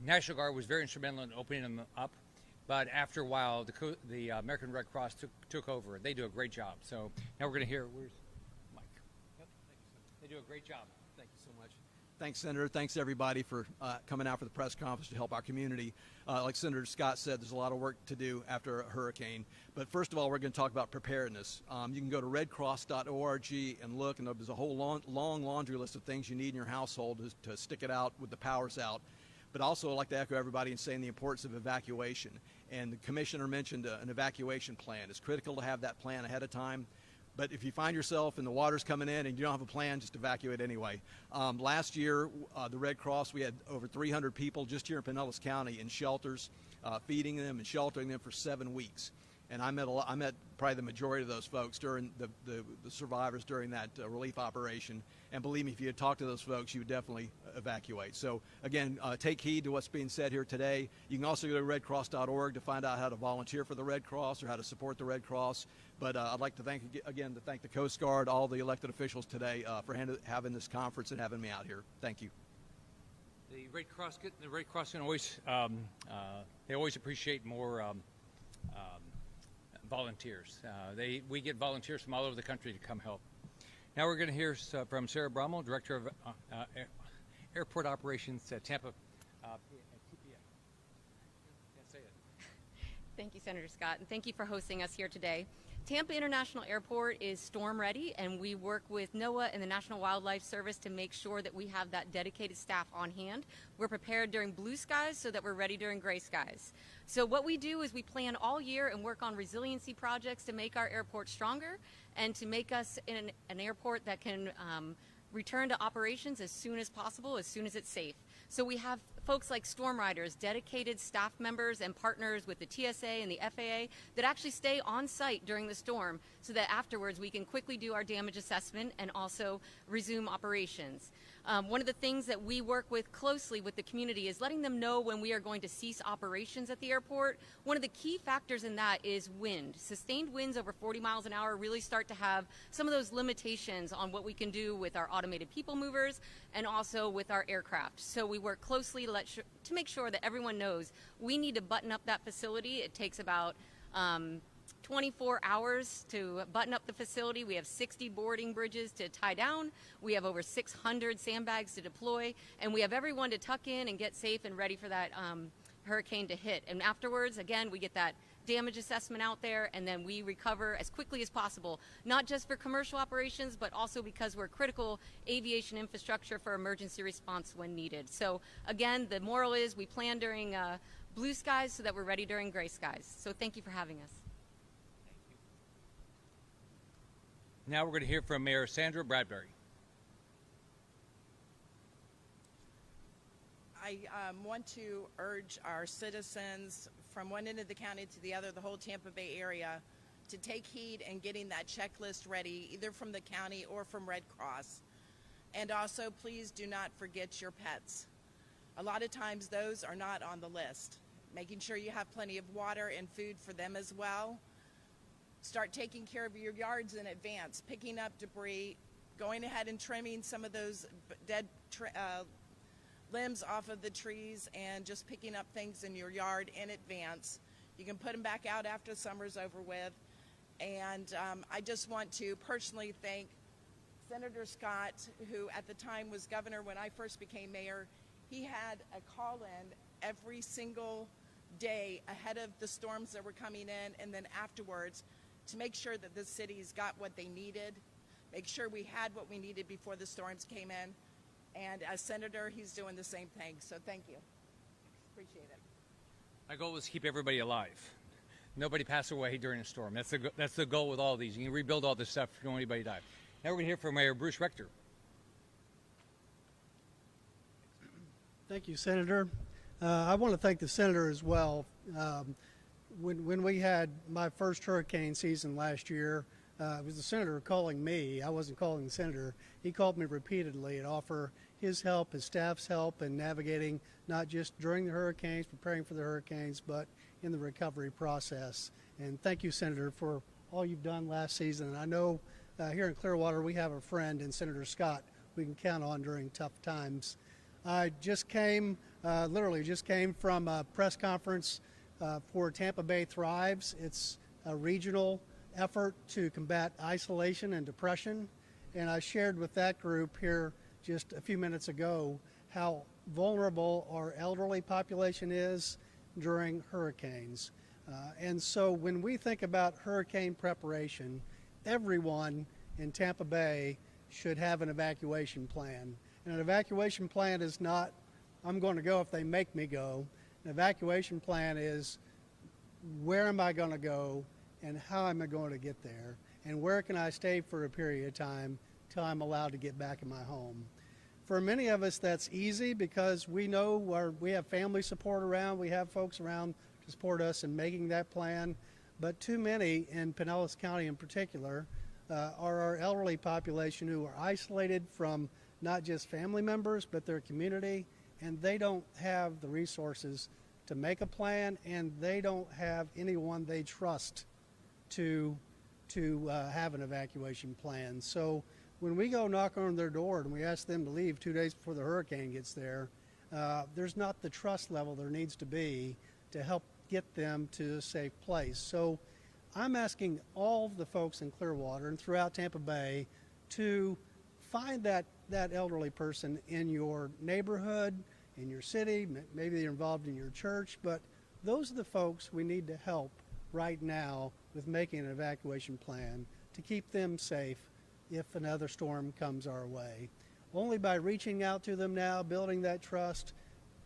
Speaker 13: National Guard was very instrumental in opening them up. but after a while, the American Red Cross took over. They do a great job. So now we're going to hear, where's Mike? Yep, thank you, sir. They do a great job.
Speaker 20: Thank you so much. Thanks, Senator. Thanks, everybody, for coming out for the press conference to help our community. Like Senator Scott said, there's a lot of work to do after a hurricane. But first of all, we're going to talk about preparedness. You can go to redcross.org and look, and there's a whole long laundry list of things you need in your household to stick it out with the powers out. But also, I'd like to echo everybody in saying the importance of evacuation. And the commissioner mentioned an evacuation plan. It's critical to have that plan ahead of time. But if you find yourself and the water's coming in and you don't have a plan, just evacuate anyway. Last year, the Red Cross, we had over 300 people just here in Pinellas County in shelters, feeding them and sheltering them for 7 weeks. And I met probably the majority of those folks during the survivors during that relief operation. And believe me, if you had talked to those folks, you would definitely evacuate. So again, take heed to what's being said here today. You can also go to redcross.org to find out how to volunteer for the Red Cross or how to support the Red Cross. But I'd like to thank the Coast Guard, all the elected officials today for having this conference and having me out here. Thank you.
Speaker 13: The Red Cross can always they always appreciate more volunteers. We get volunteers from all over the country to come help. Now we're going to hear from Sarah Brummel, Director of Airport Operations at Tampa TPS. Say it.
Speaker 21: Thank you, Senator Scott, and thank you for hosting us here today. Tampa International Airport is storm ready, and we work with NOAA and the National Wildlife Service to make sure that we have that dedicated staff on hand. We're prepared during blue skies so that we're ready during gray skies. So what we do is we plan all year and work on resiliency projects to make our airport stronger and to make us in an airport that can return to operations as soon as possible, as soon as it's safe. So we have folks like storm riders, dedicated staff members and partners with the TSA and the FAA that actually stay on site during the storm so that afterwards we can quickly do our damage assessment and also resume operations. One of the things that we work with closely with the community is letting them know when we are going to cease operations at the airport. One of the key factors in that is wind. Sustained winds over 40 miles an hour really start to have some of those limitations on what we can do with our automated people movers and also with our aircraft. So we work closely to make sure that everyone knows we need to button up that facility. It takes about 24 hours to button up the facility. We have 60 boarding bridges to tie down. We have over 600 sandbags to deploy, and we have everyone to tuck in and get safe and ready for that hurricane to hit. And afterwards, again, we get that damage assessment out there, and then we recover as quickly as possible, not just for commercial operations, but also because we're critical aviation infrastructure for emergency response when needed. So again, the moral is we plan during blue skies so that we're ready during gray skies. So thank you for having us.
Speaker 13: Now we're going to hear from Mayor Sandra Bradbury.
Speaker 22: I want to urge our citizens from one end of the county to the other, the whole Tampa Bay area, to take heed in getting that checklist ready, either from the county or from Red Cross. And also, please do not forget your pets. A lot of times those are not on the list. Making sure you have plenty of water and food for them as well. Start taking care of your yards in advance, picking up debris, going ahead and trimming some of those dead limbs off of the trees and just picking up things in your yard in advance. You can put them back out after summer's over with. And I just want to personally thank Senator Scott, who at the time was governor when I first became mayor. He had a call-in every single day ahead of the storms that were coming in and then afterwards to make sure that the cities got what they needed, make sure we had what we needed before the storms came in. And as senator, he's doing the same thing. So thank you. Appreciate it.
Speaker 13: My goal is to keep everybody alive. Nobody pass away during a storm. That's the goal with all these. You can rebuild all this stuff, don't want anybody die. Now we're going to hear from Mayor Bruce Rector.
Speaker 23: Thank you, Senator. I want to thank the senator as well. When we had my first hurricane season last year, it was the senator calling me. I wasn't calling the senator. He called me repeatedly and offered his help, his staff's help in navigating not just during the hurricanes, preparing for the hurricanes, but in the recovery process. And thank you, Senator, for all you've done last season. And I know here in Clearwater we have a friend in Senator Scott we can count on during tough times. I just came, literally just came from a press conference for Tampa Bay Thrives. It's a regional effort to combat isolation and depression. And I shared with that group here just a few minutes ago how vulnerable our elderly population is during hurricanes. And so when we think about hurricane preparation, everyone in Tampa Bay should have an evacuation plan. And an evacuation plan is not, I'm going to go if they make me go. An evacuation plan is, where am I going to go and how am I going to get there? And where can I stay for a period of time till I'm allowed to get back in my home? For many of us, that's easy because we know we have family support around, we have folks around to support us in making that plan. But too many, in Pinellas County in particular, are our elderly population who are isolated from not just family members, but their community, and they don't have the resources to make a plan, and they don't have anyone they trust to have an evacuation plan. So when we go knock on their door and we ask them to leave 2 days before the hurricane gets there, there's not the trust level there needs to be to help get them to a safe place. So I'm asking all the folks in Clearwater and throughout Tampa Bay to find that elderly person in your neighborhood, in your city, maybe they're involved in your church, but those are the folks we need to help right now with making an evacuation plan to keep them safe if another storm comes our way. Only by reaching out to them now, building that trust,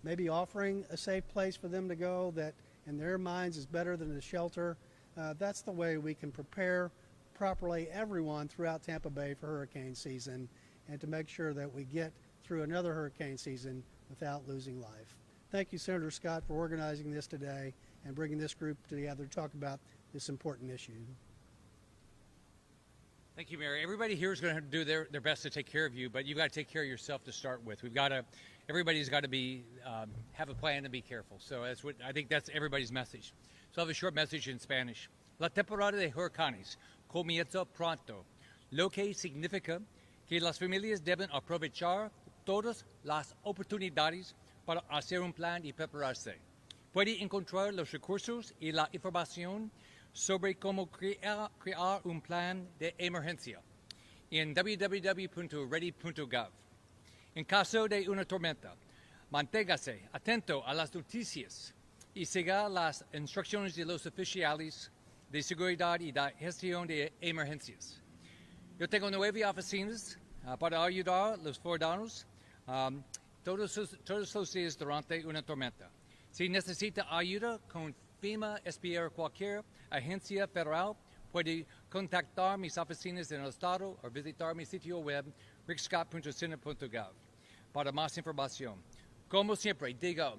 Speaker 23: maybe offering a safe place for them to go that in their minds is better than a shelter, that's the way we can prepare properly everyone throughout Tampa Bay for hurricane season and to make sure that we get through another hurricane season without losing life. Thank you, Senator Scott, for organizing this today and bringing this group together to talk about this important issue.
Speaker 13: Thank you, Mayor. Everybody here is going to do their best to take care of you, but you've got to take care of yourself to start with. Everybody's got to be have a plan and be careful. So I think that's everybody's message. So I have a short message in Spanish. La temporada de huracanes comienza pronto, lo que significa que las familias deben aprovechar todas las oportunidades para hacer un plan y prepararse. Puede encontrar los recursos y la información sobre cómo crear un plan de emergencia en www.ready.gov. En caso de una tormenta, manténgase atento a las noticias y siga las instrucciones de los oficiales de seguridad y de gestión de emergencias. Yo tengo 9 oficinas para ayudar a los floridanos todos los días durante una tormenta. Si necesita ayuda con FEMA, espiar cualquier agencia federal, puede contactar mis oficinas en el estado o visitar mi sitio web rickscott.senate.gov para más información. Como siempre, digo,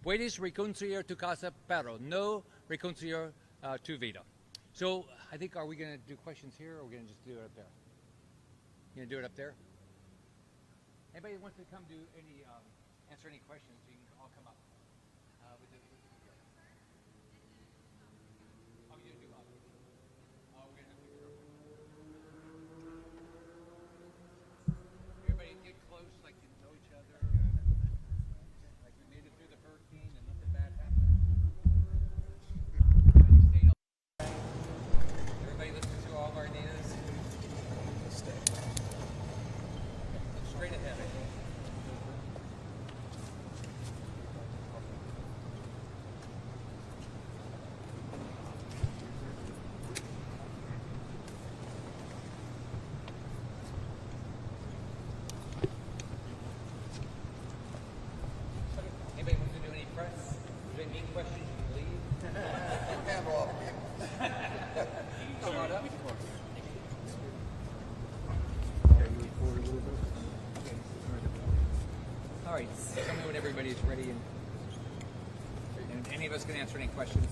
Speaker 13: puedes reconstruir tu casa, pero no reconstruir tu vida. So, I think, are we going to do questions here, or are we going to just do it up there? You going to do it up there? Anybody wants to come answer any questions, you can all come up. Everybody get close, like you know each other, like we made it through the hurricane and nothing bad happened. Everybody listen to all of our news. Stay. Straight ahead. Anybody wants to do any press? Is there any questions you can leave? Come on up. All right, tell me when everybody's ready, and any of us can answer any questions.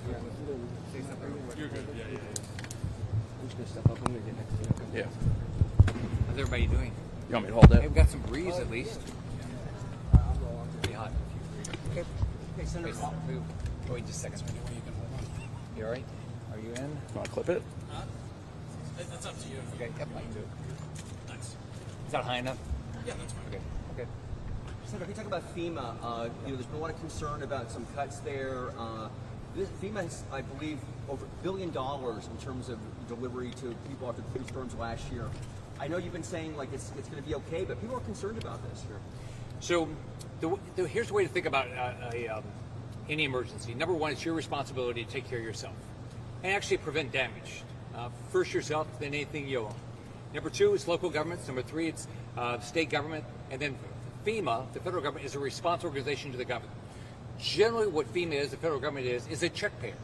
Speaker 13: Say something. You're good. Yeah. I'm just gonna step up. I'm gonna get next to you. Okay? Yeah. How's everybody doing?
Speaker 1: You want me to hold that?
Speaker 13: We've got some breeze at least. Pretty hot.
Speaker 1: Okay, Senator.
Speaker 13: Oh, wait just a second. You all right? Are you in?
Speaker 1: Want to clip it?
Speaker 13: That's up to you. Okay, yep, I can do it. Nice. Is that high enough?
Speaker 1: Yeah, that's fine.
Speaker 13: Okay.
Speaker 2: Senator, can you talk about FEMA? There's been a lot of concern about some cuts there. FEMA has, I believe, over $1 billion in terms of delivery to people after the 3 storms last year. I know you've been saying like it's going to be okay, but people are concerned about this.
Speaker 3: So here's the way to think about any emergency. Number one, it's your responsibility to take care of yourself and actually prevent damage. First yourself, then anything you own. Number two, it's local governments. Number three, it's state government. And then FEMA, the federal government, is a response organization to the government. Generally what FEMA is, the federal government is a check payer.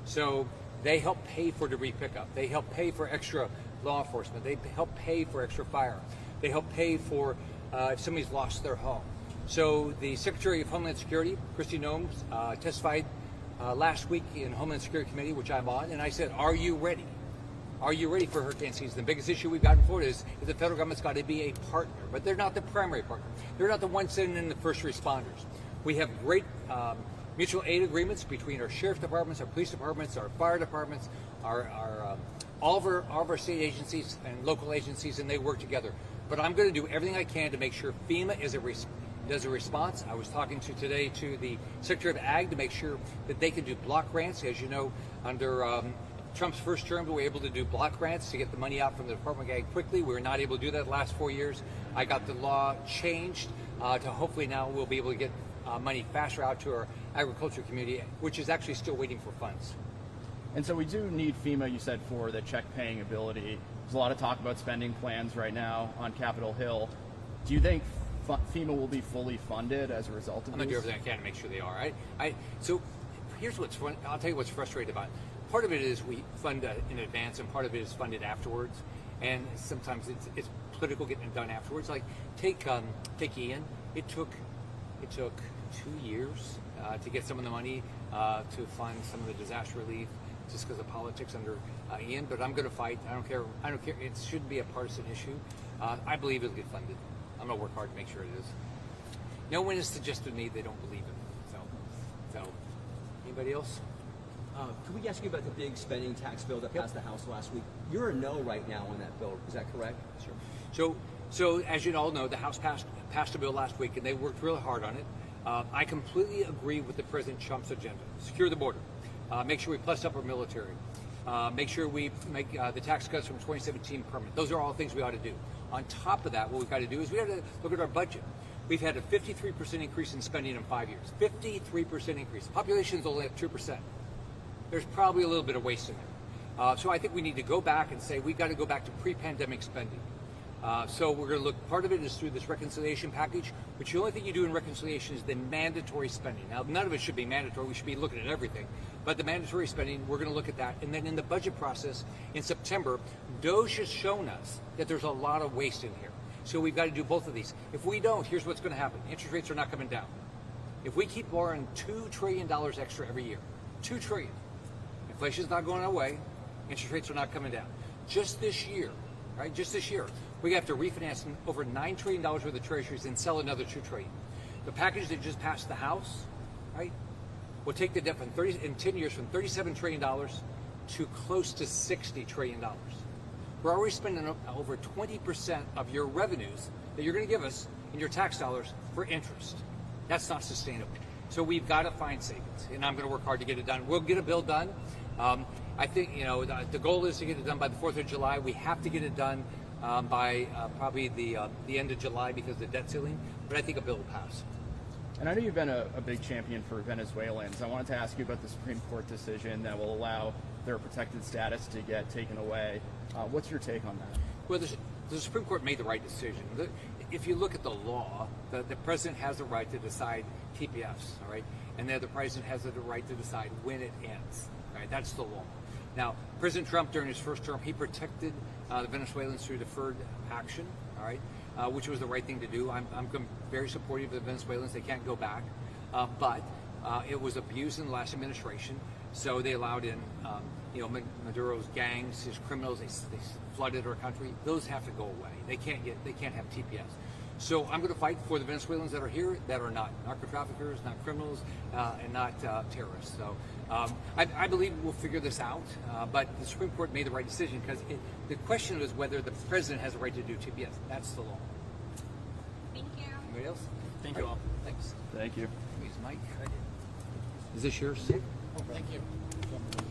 Speaker 3: So they help pay for debris pickup. They help pay for extra law enforcement. They help pay for extra fire. They help pay for if somebody's lost their home. So the Secretary of Homeland Security, Kristi Noem, testified last week in Homeland Security Committee, which I'm on, and I said, are you ready? Are you ready for hurricane season? The biggest issue we've got in Florida is the federal government's got to be a partner, but they're not the primary partner. They're not the ones sending in the first responders. We have great mutual aid agreements between our sheriff departments, our police departments, our fire departments, all of our state agencies and local agencies, and they work together. But I'm going to do everything I can to make sure FEMA does a response. I was talking today to the Secretary of Ag to make sure that they can do block grants. As you know, under Trump's first term, we were able to do block grants to get the money out from the Department of Ag quickly. We were not able to do that the last 4 years. I got the law changed to hopefully now we'll be able to get money faster out to our agriculture community, which is actually still waiting for funds.
Speaker 5: And so we do need FEMA, you said, for the check paying ability. There's a lot of talk about spending plans right now on Capitol Hill. Do you think FEMA will be fully funded as a result of this?
Speaker 3: I'm going to do everything I can to make sure they are. So here's what's fun. I'll tell you what's frustrating about it. Part of it is we fund in advance, and part of it is funded afterwards. And sometimes it's political getting it done afterwards. Like take Ian. It took 2 years to get some of the money to fund some of the disaster relief, just because of politics under Ian. But I'm going to fight. I don't care. It shouldn't be a partisan issue. I believe it'll get funded. I'm going to work hard to make sure it is. No one has suggested to me they don't believe it. So anybody else?
Speaker 2: Could we ask you about the big spending tax bill that passed the House last week? You're a no right now on that bill. Is that correct?
Speaker 3: Sure. So as you all know, the House passed a bill last week, and they worked really hard on it. I completely agree with the President Trump's agenda. Secure the border. Make sure we plus up our military. Make sure we make the tax cuts from 2017 permanent. Those are all things we ought to do. On top of that, what we've got to do is we got to look at our budget. We've had a 53% increase in spending in 5 years. 53% increase. Population is only at 2%. There's probably a little bit of waste in there. So I think we need to go back and say we've got to go back to pre-pandemic spending. So we're going to look, part of it is through this reconciliation package, which the only thing you do in reconciliation is the mandatory spending. Now, none of it should be mandatory. We should be looking at everything. But the mandatory spending, we're going to look at that. And then in the budget process in September, DOGE has shown us that there's a lot of waste in here. So we've got to do both of these. If we don't, here's what's going to happen. Interest rates are not coming down. If we keep borrowing $2 trillion extra every year, $2 trillion, inflation's not going away, interest rates are not coming down. Just this year, right? Just this year, we have to refinance over $9 trillion worth of treasuries and sell another $2 trillion. The package that just passed the House, right, will take the debt in 10 years from $37 trillion to close to $60 trillion. We're already spending over 20% of your revenues that you're going to give us in your tax dollars for interest. That's not sustainable. So we've got to find savings, and I'm going to work hard to get it done. We'll get a bill done. I think the goal is to get it done by the 4th of July. We have to get it done by probably the end of July because of the debt ceiling, but I think a bill will pass.
Speaker 5: And I know you've been a big champion for Venezuelans. I wanted to ask you about the Supreme Court decision that will allow their protected status to get taken away. What's your take on that?
Speaker 3: Well, the Supreme Court made the right decision. If you look at the law, the president has the right to decide TPS, all right? And then the president has the right to decide when it ends, right? That's the law. Now, President Trump, during his first term, he protected the Venezuelans through deferred action, all right, which was the right thing to do. I'm very supportive of the Venezuelans. They can't go back. But it was abused in the last administration, so they allowed in, Maduro's gangs, his criminals. They flooded our country. Those have to go away. They can't have TPS. So I'm going to fight for the Venezuelans that are here that are not narco-traffickers, not criminals, and not terrorists. So I believe we'll figure this out. But the Supreme Court made the right decision because the question was whether the president has a right to do TPS. That's the law.
Speaker 21: Thank you.
Speaker 3: Anybody else?
Speaker 5: Thank you all.
Speaker 3: Thanks.
Speaker 5: Thank you.
Speaker 3: Please, Mike. Is this yours?
Speaker 1: Thank you.